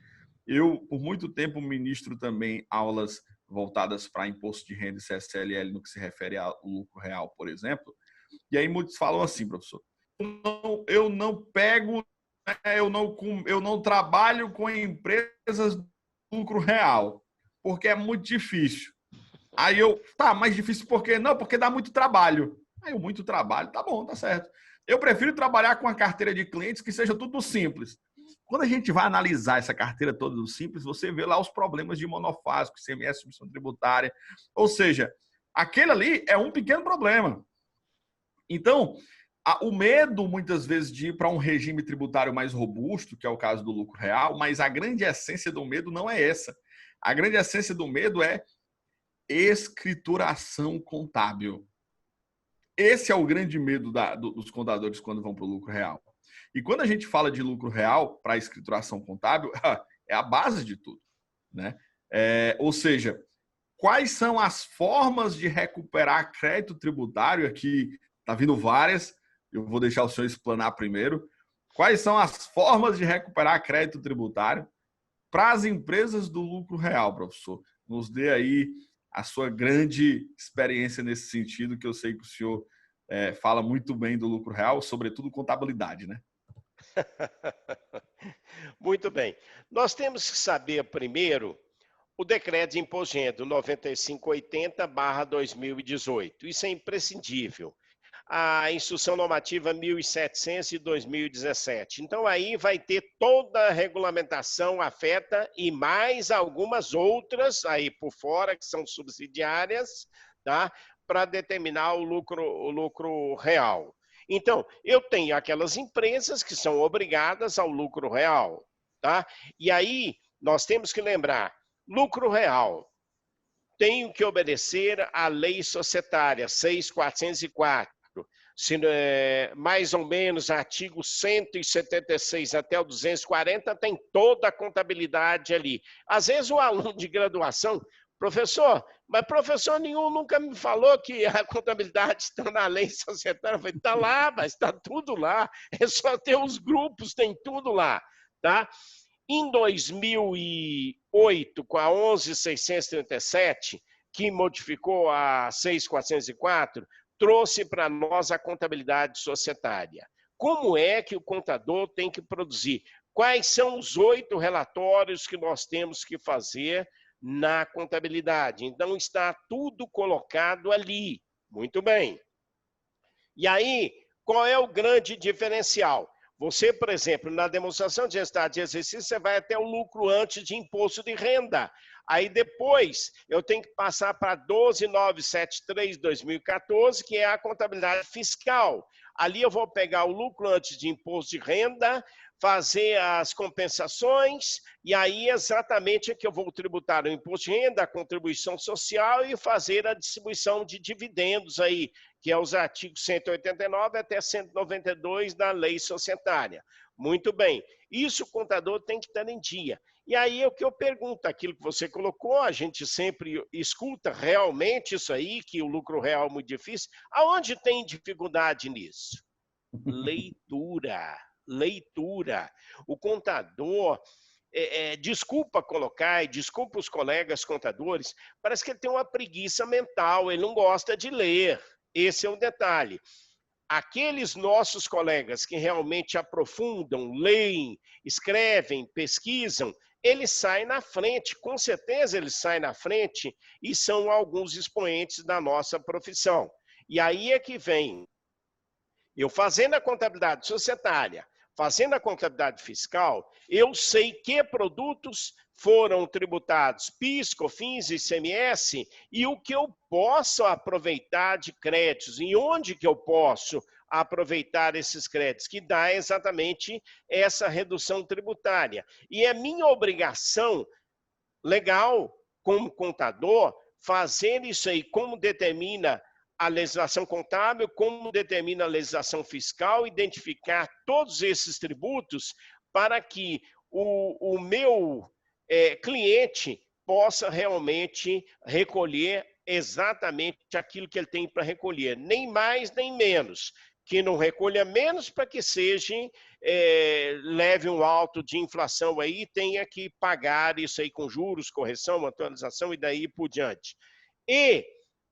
eu, por muito tempo, ministro também aulas voltadas para imposto de renda e CSLL no que se refere ao lucro real, por exemplo, e aí muitos falam assim, professor, eu não pego, eu não trabalho com empresas de lucro real, porque é muito difícil. Aí mais difícil por quê? Não, porque dá muito trabalho. Aí muito trabalho, tá bom, tá certo. Eu prefiro trabalhar com uma carteira de clientes que seja tudo simples. Quando a gente vai analisar essa carteira toda do simples, você vê lá os problemas de monofásico, ICMS, submissão tributária. Ou seja, aquele ali é um pequeno problema. Então, o medo, muitas vezes, de ir para um regime tributário mais robusto, que é o caso do lucro real, mas a grande essência do medo não é essa. A grande essência do medo é escrituração contábil. Esse é o grande medo dos contadores quando vão para o lucro real. E quando a gente fala de lucro real para a escrituração contábil, é a base de tudo, né? Ou seja, quais são as formas de recuperar crédito tributário? Aqui está vindo várias, eu vou deixar o senhor explanar primeiro. Quais são as formas de recuperar crédito tributário para as empresas do lucro real, professor? Nos dê aí a sua grande experiência nesse sentido, que eu sei que o senhor fala muito bem do lucro real, sobretudo contabilidade, né? Muito bem. Nós temos que saber primeiro o decreto de imposto de renda 9580/2018. Isso é imprescindível. A instrução normativa 1700 de 2017. Então aí vai ter toda a regulamentação afeta e mais algumas outras aí por fora que são subsidiárias, tá? Para determinar o lucro real. Então, eu tenho aquelas empresas que são obrigadas ao lucro real, tá? E aí nós temos que lembrar, lucro real, tenho que obedecer à lei societária 6.404, mais ou menos artigo 176 até o 240, tem toda a contabilidade ali. Às vezes o aluno de graduação, professor, mas professor nenhum nunca me falou que a contabilidade está na lei societária. Eu falei, está lá, mas está tudo lá, é só ter os grupos, tem tudo lá, tá? Em 2008, com a 11.637, que modificou a 6.404, trouxe para nós a contabilidade societária. Como é que o contador tem que produzir? Quais são os 8 relatórios que nós temos que fazer na contabilidade? Então, está tudo colocado ali. Muito bem. E aí, qual é o grande diferencial? Você, por exemplo, na demonstração de resultado de exercício, você vai até o lucro antes de imposto de renda. Aí depois eu tenho que passar para 12.973/2014, que é a contabilidade fiscal. Ali eu vou pegar o lucro antes de imposto de renda, fazer as compensações, e aí exatamente é que eu vou tributar o imposto de renda, a contribuição social e fazer a distribuição de dividendos aí, que é os artigos 189 até 192 da lei societária. Muito bem, isso o contador tem que estar em dia. E aí é o que eu pergunto, aquilo que você colocou, a gente sempre escuta realmente isso aí, que o lucro real é muito difícil. Aonde tem dificuldade nisso? Leitura, leitura. O contador, desculpa colocar, e desculpa os colegas contadores, parece que ele tem uma preguiça mental, ele não gosta de ler. Esse é o detalhe. Aqueles nossos colegas que realmente aprofundam, leem, escrevem, pesquisam, eles saem na frente, com certeza eles saem na frente e são alguns expoentes da nossa profissão. E aí é que vem, eu fazendo a contabilidade societária, fazendo a contabilidade fiscal, eu sei que produtos foram tributados PIS, COFINS, ICMS e o que eu posso aproveitar de créditos, e onde que eu posso aproveitar esses créditos, que dá exatamente essa redução tributária. E é minha obrigação legal, como contador, fazer isso aí, como determina a legislação contábil, como determina a legislação fiscal, identificar todos esses tributos para que o meu cliente possa realmente recolher exatamente aquilo que ele tem para recolher, nem mais nem menos. Que não recolha menos para que seja, leve um alto de inflação aí, tenha que pagar isso aí com juros, correção, atualização e daí por diante. E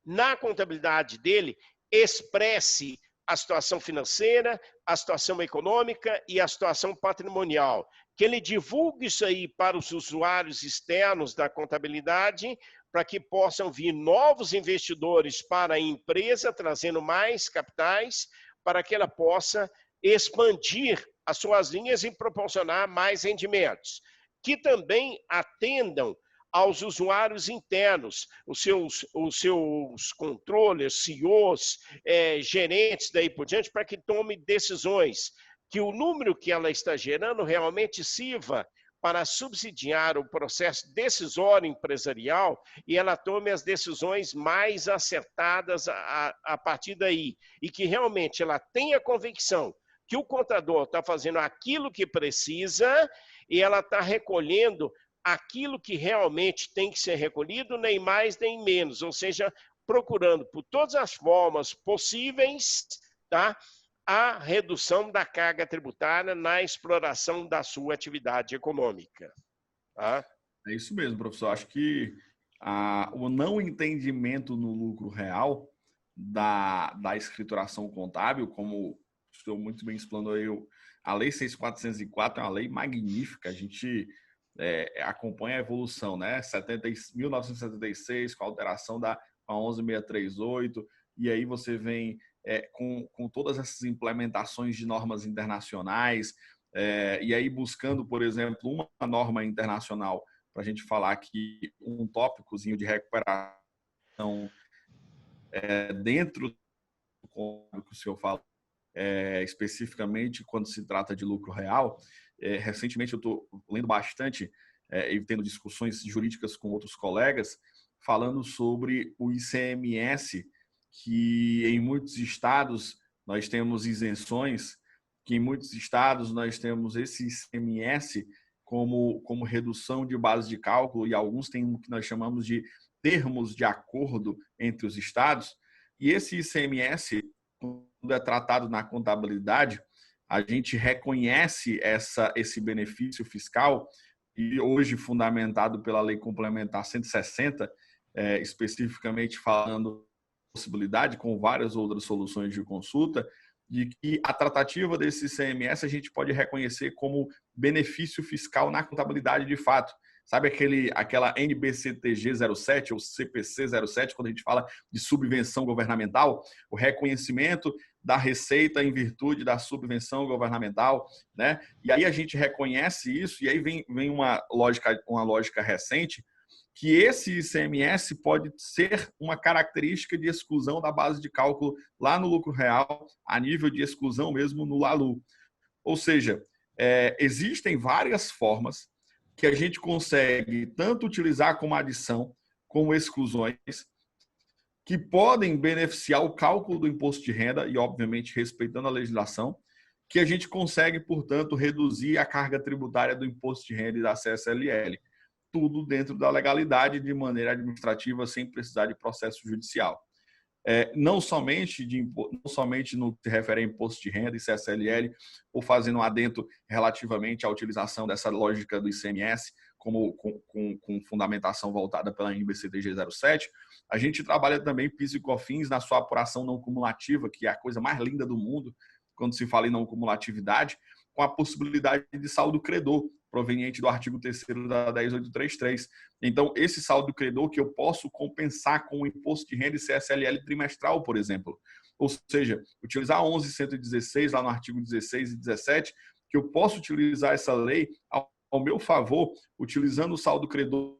na contabilidade dele, expresse a situação financeira, a situação econômica e a situação patrimonial. Que ele divulgue isso aí para os usuários externos da contabilidade, para que possam vir novos investidores para a empresa, trazendo mais capitais, para que ela possa expandir as suas linhas e proporcionar mais rendimentos. Que também atendam aos usuários internos, os seus controllers, CEOs, gerentes daí por diante, para que tome decisões, que o número que ela está gerando realmente sirva para subsidiar o processo decisório empresarial e ela tome as decisões mais acertadas a partir daí. E que realmente ela tenha convicção que o contador está fazendo aquilo que precisa e ela está recolhendo aquilo que realmente tem que ser recolhido, nem mais nem menos, ou seja, procurando por todas as formas possíveis, tá, a redução da carga tributária na exploração da sua atividade econômica. Tá? É isso mesmo, professor. Acho que o não entendimento no lucro real da escrituração contábil, como o senhor muito bem explanou aí, a Lei 6.404 é uma lei magnífica. A gente acompanha a evolução, né? 1976, com a alteração da 11.638, e aí você vem com todas essas implementações de normas internacionais, e aí buscando, por exemplo, uma norma internacional, para a gente falar aqui um tópicozinho de recuperação dentro do que o senhor fala, especificamente quando se trata de lucro real. Recentemente eu estou lendo bastante e tendo discussões jurídicas com outros colegas, falando sobre o ICMS, que em muitos estados nós temos isenções, que em muitos estados nós temos esse ICMS como redução de base de cálculo, e alguns têm o que nós chamamos de termos de acordo entre os estados. E esse ICMS, quando é tratado na contabilidade, a gente reconhece esse benefício fiscal, e hoje fundamentado pela Lei Complementar 160, especificamente falando possibilidade, com várias outras soluções de consulta, de que a tratativa desse ICMS a gente pode reconhecer como benefício fiscal na contabilidade de fato. Sabe aquela NBCTG 07 ou CPC 07, quando a gente fala de subvenção governamental? O reconhecimento da receita em virtude da subvenção governamental, né? E aí a gente reconhece isso, e aí vem uma lógica recente, que esse ICMS pode ser uma característica de exclusão da base de cálculo lá no lucro real, a nível de exclusão mesmo no LALU. Ou seja, existem várias formas que a gente consegue tanto utilizar como adição, como exclusões, que podem beneficiar o cálculo do imposto de renda, e obviamente respeitando a legislação, que a gente consegue, portanto, reduzir a carga tributária do imposto de renda e da CSLL. Tudo dentro da legalidade, de maneira administrativa, sem precisar de processo judicial. Não somente no que se refere a imposto de renda e CSLL, ou fazendo um adendo relativamente à utilização dessa lógica do ICMS, com fundamentação voltada pela NBCTG 07, a gente trabalha também PIS e COFINS na sua apuração não cumulativa, que é a coisa mais linda do mundo, quando se fala em não cumulatividade, com a possibilidade de saldo credor, proveniente do artigo 3º da 10.833. Então, esse saldo credor que eu posso compensar com o imposto de renda e CSLL trimestral, por exemplo. Ou seja, utilizar 11.116, lá no artigo 16 e 17, que eu posso utilizar essa lei ao meu favor, utilizando o saldo credor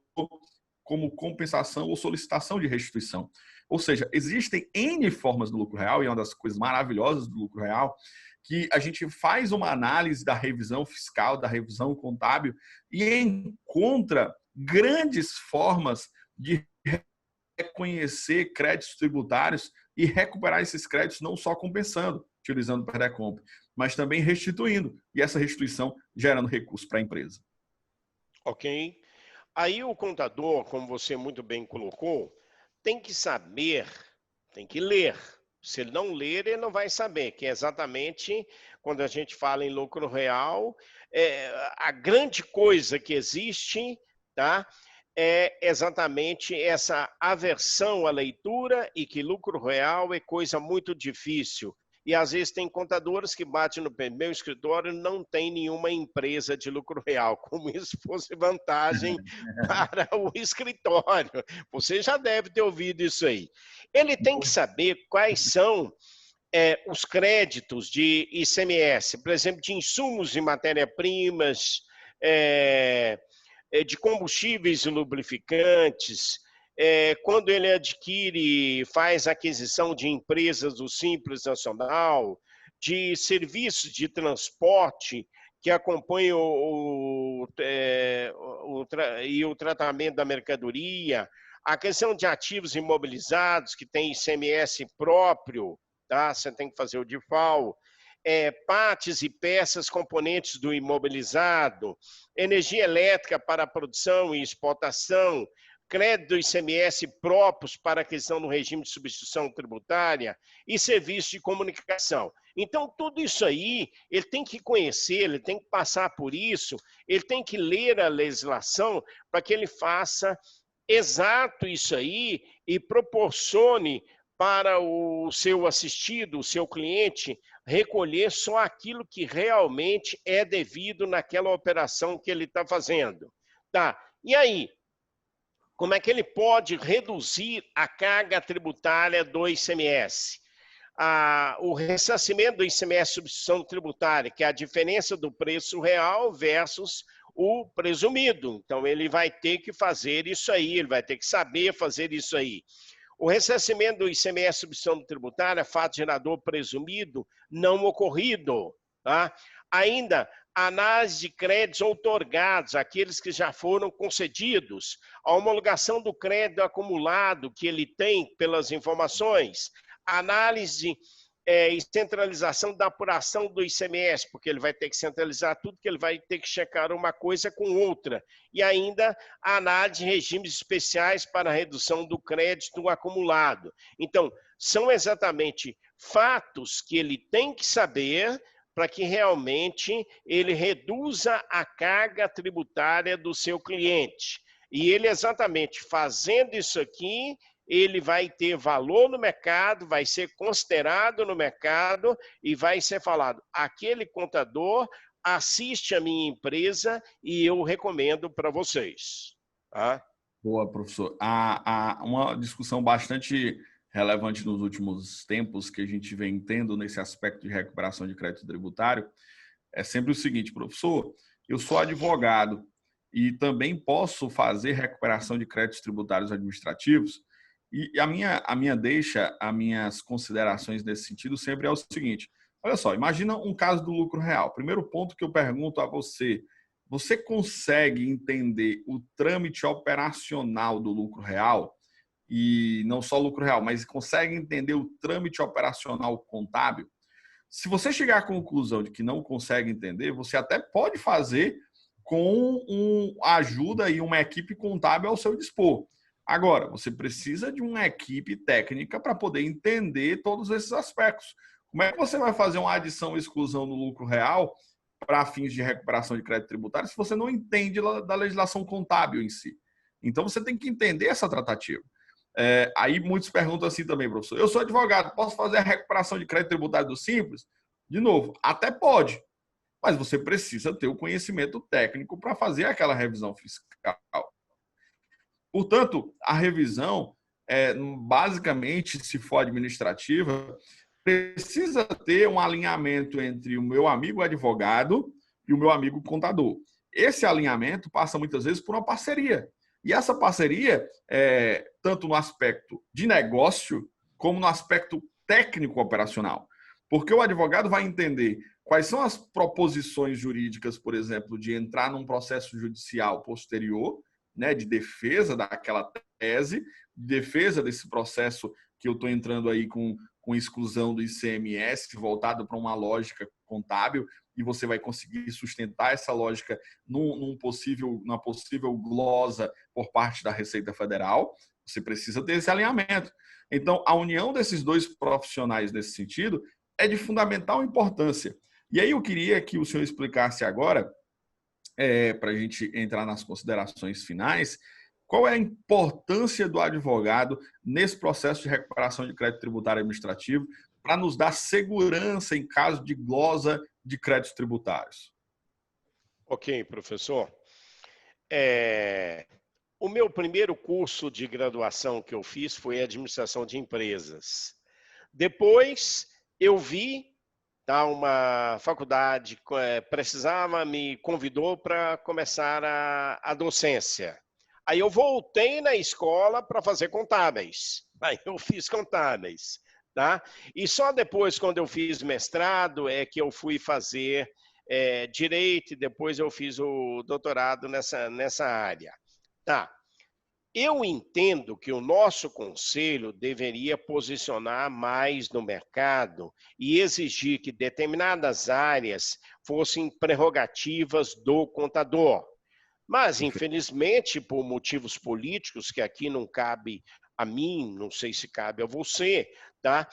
como compensação ou solicitação de restituição. Ou seja, existem N formas do lucro real, e é uma das coisas maravilhosas do lucro real, que a gente faz uma análise da revisão fiscal, da revisão contábil, e encontra grandes formas de reconhecer créditos tributários e recuperar esses créditos não só compensando, utilizando o PERDECOMP, mas também restituindo, e essa restituição gerando recurso para a empresa. Ok. Aí o contador, como você muito bem colocou, tem que saber, tem que ler. Se ele não ler, ele não vai saber, que é exatamente quando a gente fala em lucro real, a grande coisa que existe, tá? É exatamente essa aversão à leitura e que lucro real é coisa muito difícil. E às vezes tem contadores que batem no meu escritório não tem nenhuma empresa de lucro real, como isso fosse vantagem para o escritório. Você já deve ter ouvido isso aí. Ele tem que saber quais são os créditos de ICMS, por exemplo, de insumos e matéria-primas, de combustíveis e lubrificantes, quando ele adquire, faz aquisição de empresas do Simples Nacional, de serviços de transporte que acompanham o tratamento da mercadoria, a questão de ativos imobilizados, que tem ICMS próprio, tá? Você tem que fazer o DIFAL, partes e peças componentes do imobilizado, energia elétrica para produção e exportação, crédito ICMS próprios para aquisição no regime de substituição tributária e serviços de comunicação. Então, tudo isso aí, ele tem que conhecer, ele tem que passar por isso, ele tem que ler a legislação para que ele faça exato isso aí e proporcione para o seu assistido, o seu cliente, recolher só aquilo que realmente é devido naquela operação que ele está fazendo. Tá? E aí, como é que ele pode reduzir a carga tributária do ICMS? O ressarcimento do ICMS substituição tributária, que é a diferença do preço real versus o presumido. Então, ele vai ter que fazer isso aí, ele vai ter que saber fazer isso aí. O ressarcimento do ICMS substituição tributária, fato gerador presumido, não ocorrido. Tá? Ainda, análise de créditos outorgados, aqueles que já foram concedidos, a homologação do crédito acumulado que ele tem pelas informações, análise e centralização da apuração do ICMS, porque ele vai ter que centralizar tudo, que ele vai ter que checar uma coisa com outra. E ainda a análise de regimes especiais para a redução do crédito acumulado. Então, são exatamente fatos que ele tem que saber para que realmente ele reduza a carga tributária do seu cliente. E ele exatamente fazendo isso aqui, ele vai ter valor no mercado, vai ser considerado no mercado e vai ser falado, aquele contador assiste a minha empresa e eu recomendo para vocês. Tá? Boa, professor. Há uma discussão bastante relevante nos últimos tempos que a gente vem tendo nesse aspecto de recuperação de crédito tributário é sempre o seguinte, professor, eu sou advogado e também posso fazer recuperação de créditos tributários administrativos. E a minha deixa, as minhas considerações nesse sentido sempre é o seguinte, olha só, imagina um caso do lucro real. Primeiro ponto que eu pergunto a você, você consegue entender o trâmite operacional do lucro real? E não só lucro real, mas consegue entender o trâmite operacional contábil? Se você chegar à conclusão de que não consegue entender, você até pode fazer com a ajuda e uma equipe contábil ao seu dispor. Agora, você precisa de uma equipe técnica para poder entender todos esses aspectos. Como é que você vai fazer uma adição e exclusão no lucro real para fins de recuperação de crédito tributário se você não entende da legislação contábil em si? Então, você tem que entender essa tratativa. Aí muitos perguntam assim também, professor, eu sou advogado, posso fazer a recuperação de crédito tributário do Simples? De novo, até pode, mas você precisa ter o conhecimento técnico para fazer aquela revisão fiscal. Portanto, a revisão, basicamente, se for administrativa, precisa ter um alinhamento entre o meu amigo advogado e o meu amigo contador. Esse alinhamento passa muitas vezes por uma parceria. E essa parceria, tanto no aspecto de negócio, como no aspecto técnico operacional. Porque o advogado vai entender quais são as proposições jurídicas, por exemplo, de entrar num processo judicial posterior, né, de defesa daquela tese, de defesa desse processo que eu estou entrando aí com exclusão do ICMS, voltado para uma lógica contábil, e você vai conseguir sustentar essa lógica numa possível glosa por parte da Receita Federal. Você precisa ter esse alinhamento. Então, a união desses dois profissionais nesse sentido é de fundamental importância. E aí eu queria que o senhor explicasse agora, para a gente entrar nas considerações finais, qual é a importância do advogado nesse processo de recuperação de crédito tributário administrativo para nos dar segurança em caso de glosa de créditos tributários? Ok, professor. O meu primeiro curso de graduação que eu fiz foi Administração de Empresas. Depois eu vi uma faculdade me convidou para começar a docência. Aí eu voltei na escola para fazer contábeis. Aí eu fiz contábeis, tá? E só depois, quando eu fiz mestrado, é que eu fui fazer direito, e depois eu fiz o doutorado nessa área. Tá. Eu entendo que o nosso conselho deveria posicionar mais no mercado e exigir que determinadas áreas fossem prerrogativas do contador. Mas, infelizmente, por motivos políticos, que aqui não cabe a mim, não sei se cabe a você, tá?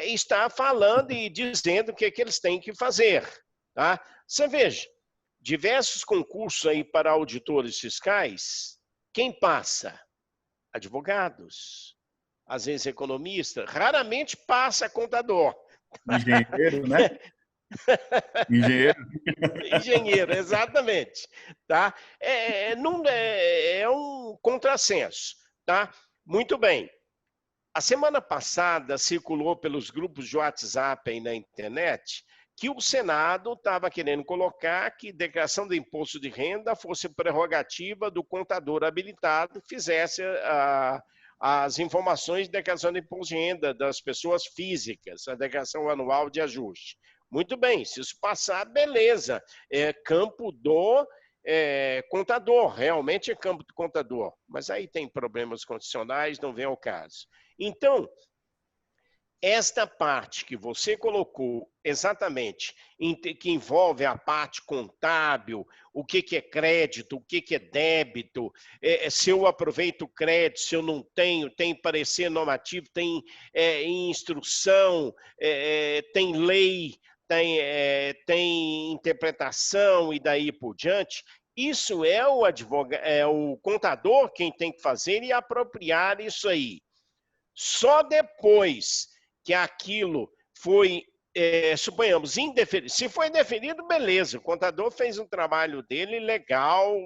Está falando e dizendo o que eles têm que fazer. Tá? Você veja, diversos concursos aí para auditores fiscais, quem passa? Advogados, às vezes economistas, raramente passa contador. Engenheiro, né? Engenheiro, exatamente. Tá? É um contrassenso. Tá? Muito bem. A semana passada circulou pelos grupos de WhatsApp aí na internet que o Senado estava querendo colocar que declaração do imposto de renda fosse prerrogativa do contador habilitado que fizesse as informações de declaração de imposto de renda das pessoas físicas, a declaração anual de ajuste. Muito bem, se isso passar, beleza. É campo do contador, realmente é campo do contador. Mas aí tem problemas constitucionais, não vem ao caso. Então, esta parte que você colocou exatamente, que envolve a parte contábil, o que é crédito, o que é débito, se eu aproveito o crédito, se eu não tenho, tem parecer normativo, tem instrução, tem lei, tem interpretação e daí por diante. Isso é o contador quem tem que fazer e apropriar isso aí. Só depois que aquilo foi, suponhamos, indeferido. Se foi indeferido, beleza, o contador fez um trabalho dele legal,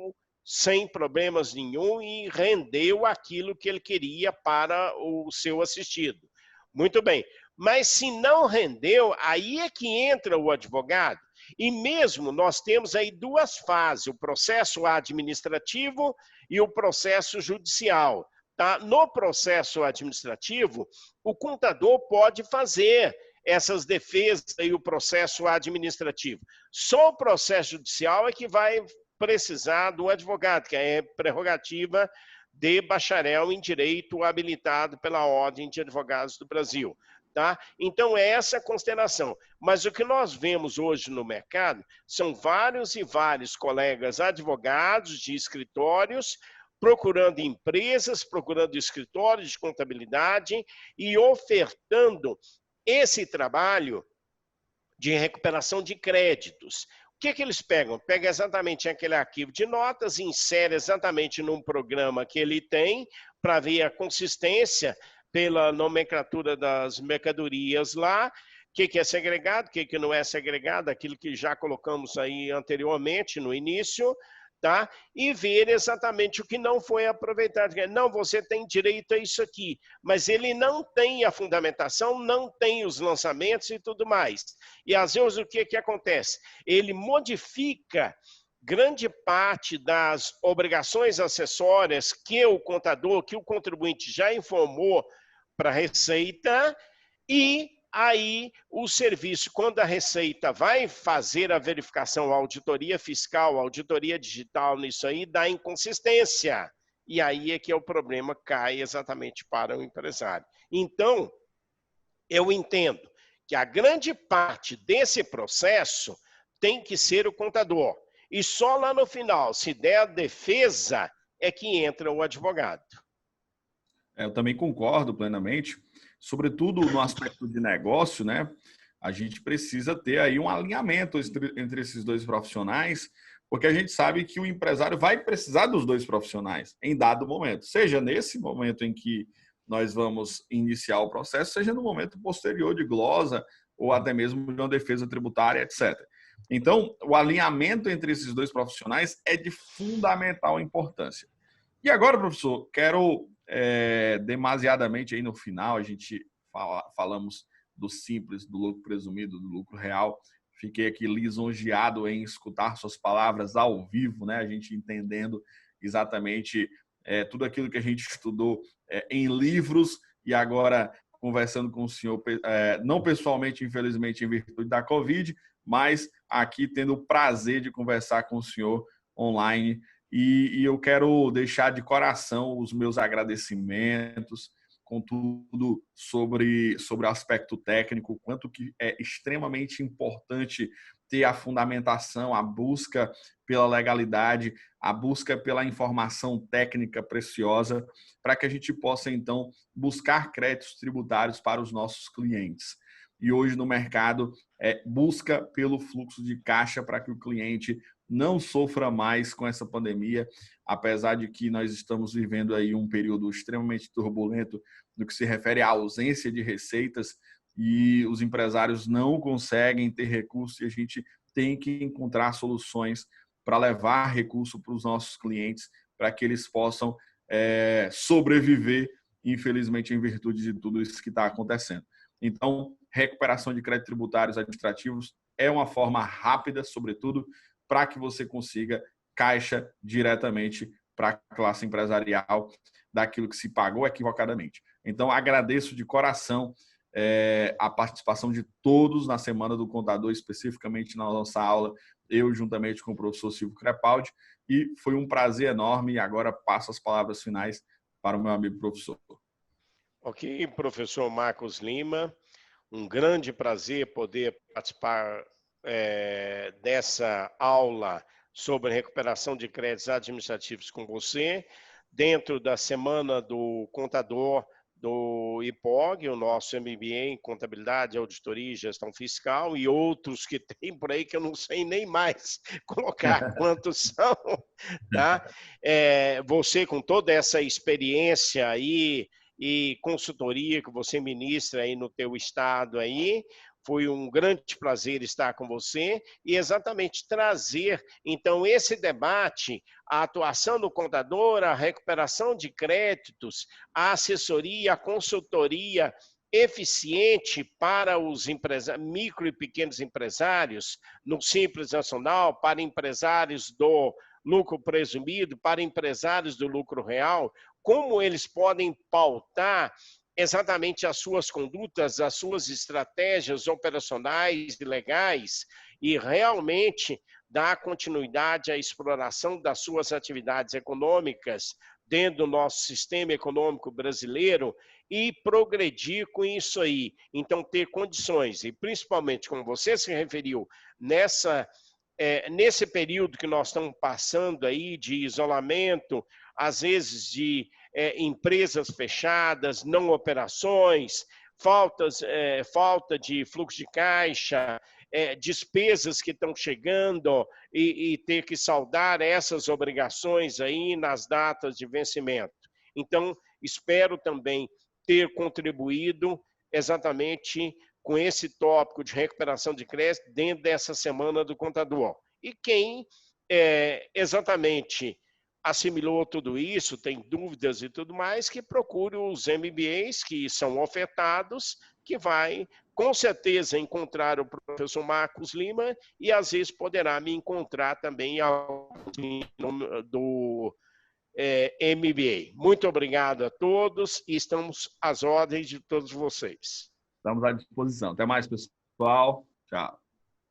sem problemas nenhum e rendeu aquilo que ele queria para o seu assistido. Muito bem, mas se não rendeu, aí é que entra o advogado. E mesmo nós temos aí duas fases, o processo administrativo e o processo judicial. Tá? No processo administrativo, o contador pode fazer essas defesas e o processo administrativo. Só o processo judicial é que vai precisar do advogado, que é prerrogativa de bacharel em direito habilitado pela Ordem de Advogados do Brasil. Tá? Então, é essa a consideração. Mas o que nós vemos hoje no mercado são vários e vários colegas advogados de escritórios procurando empresas, procurando escritórios de contabilidade e ofertando esse trabalho de recuperação de créditos. O que eles pegam? Pega exatamente aquele arquivo de notas, insere exatamente num programa que ele tem para ver a consistência pela nomenclatura das mercadorias lá, o que é segregado, o que não é segregado, aquilo que já colocamos aí anteriormente no início, tá? E ver exatamente o que não foi aproveitado. Não, você tem direito a isso aqui, mas ele não tem a fundamentação, não tem os lançamentos e tudo mais. E às vezes o que acontece? Ele modifica grande parte das obrigações acessórias que o contador, que o contribuinte já informou para a Receita, e aí o serviço, quando a Receita vai fazer a verificação, a auditoria fiscal, a auditoria digital nisso aí, dá inconsistência. E aí é que o problema cai exatamente para o empresário. Então, eu entendo que a grande parte desse processo tem que ser o contador. E só lá no final, se der a defesa, é que entra o advogado. Eu também concordo plenamente, sobretudo no aspecto de negócio, né? A gente precisa ter aí um alinhamento entre esses dois profissionais, porque a gente sabe que o empresário vai precisar dos dois profissionais em dado momento, seja nesse momento em que nós vamos iniciar o processo, seja no momento posterior de glosa ou até mesmo de uma defesa tributária, etc. Então, o alinhamento entre esses dois profissionais é de fundamental importância. E agora, professor, quero demasiadamente aí no final, a gente falamos do simples, do lucro presumido, do lucro real. Fiquei aqui lisonjeado em escutar suas palavras ao vivo, né? A gente entendendo exatamente tudo aquilo que a gente estudou em livros e agora conversando com o senhor, não pessoalmente, infelizmente, em virtude da Covid, mas aqui tendo o prazer de conversar com o senhor online. E eu quero deixar de coração os meus agradecimentos com tudo sobre o aspecto técnico, quanto que é extremamente importante ter a fundamentação, a busca pela legalidade, a busca pela informação técnica preciosa, para que a gente possa, então, buscar créditos tributários para os nossos clientes. E hoje no mercado, busca pelo fluxo de caixa para que o cliente não sofra mais com essa pandemia, apesar de que nós estamos vivendo aí um período extremamente turbulento no que se refere à ausência de receitas e os empresários não conseguem ter recursos e a gente tem que encontrar soluções para levar recurso para os nossos clientes, para que eles possam sobreviver, infelizmente, em virtude de tudo isso que está acontecendo. Então, recuperação de créditos tributários administrativos é uma forma rápida, sobretudo, para que você consiga caixa diretamente para a classe empresarial daquilo que se pagou equivocadamente. Então, agradeço de coração a participação de todos na Semana do Contador, especificamente na nossa aula, eu juntamente com o professor Silvio Crepaldi, e foi um prazer enorme, e agora passo as palavras finais para o meu amigo professor. Ok, professor Marcos Lima, um grande prazer poder participar dessa aula sobre recuperação de créditos administrativos com você, dentro da Semana do Contador do IPOG, o nosso MBA em Contabilidade, Auditoria e Gestão Fiscal, e outros que tem por aí que eu não sei nem mais colocar quantos são, tá? Você com toda essa experiência aí e consultoria que você ministra aí no teu estado aí, foi um grande prazer estar com você e exatamente trazer, então, esse debate, a atuação do contador, a recuperação de créditos, a assessoria, a consultoria eficiente para os micro e pequenos empresários, no Simples Nacional, para empresários do lucro presumido, para empresários do lucro real, como eles podem pautar exatamente as suas condutas, as suas estratégias operacionais e legais e realmente dar continuidade à exploração das suas atividades econômicas dentro do nosso sistema econômico brasileiro e progredir com isso aí. Então, ter condições, e principalmente, como você se referiu, nesse período que nós estamos passando aí de isolamento, às vezes de empresas fechadas, não operações, falta de fluxo de caixa, despesas que estão chegando e ter que saldar essas obrigações aí nas datas de vencimento. Então, espero também ter contribuído exatamente com esse tópico de recuperação de crédito dentro dessa semana do contador. E quem exatamente assimilou tudo isso, tem dúvidas e tudo mais, que procure os MBAs que são ofertados, que vai com certeza encontrar o professor Marcos Lima e às vezes poderá me encontrar também do MBA. Muito obrigado a todos e estamos às ordens de todos vocês. Estamos à disposição. Até mais, pessoal. Tchau.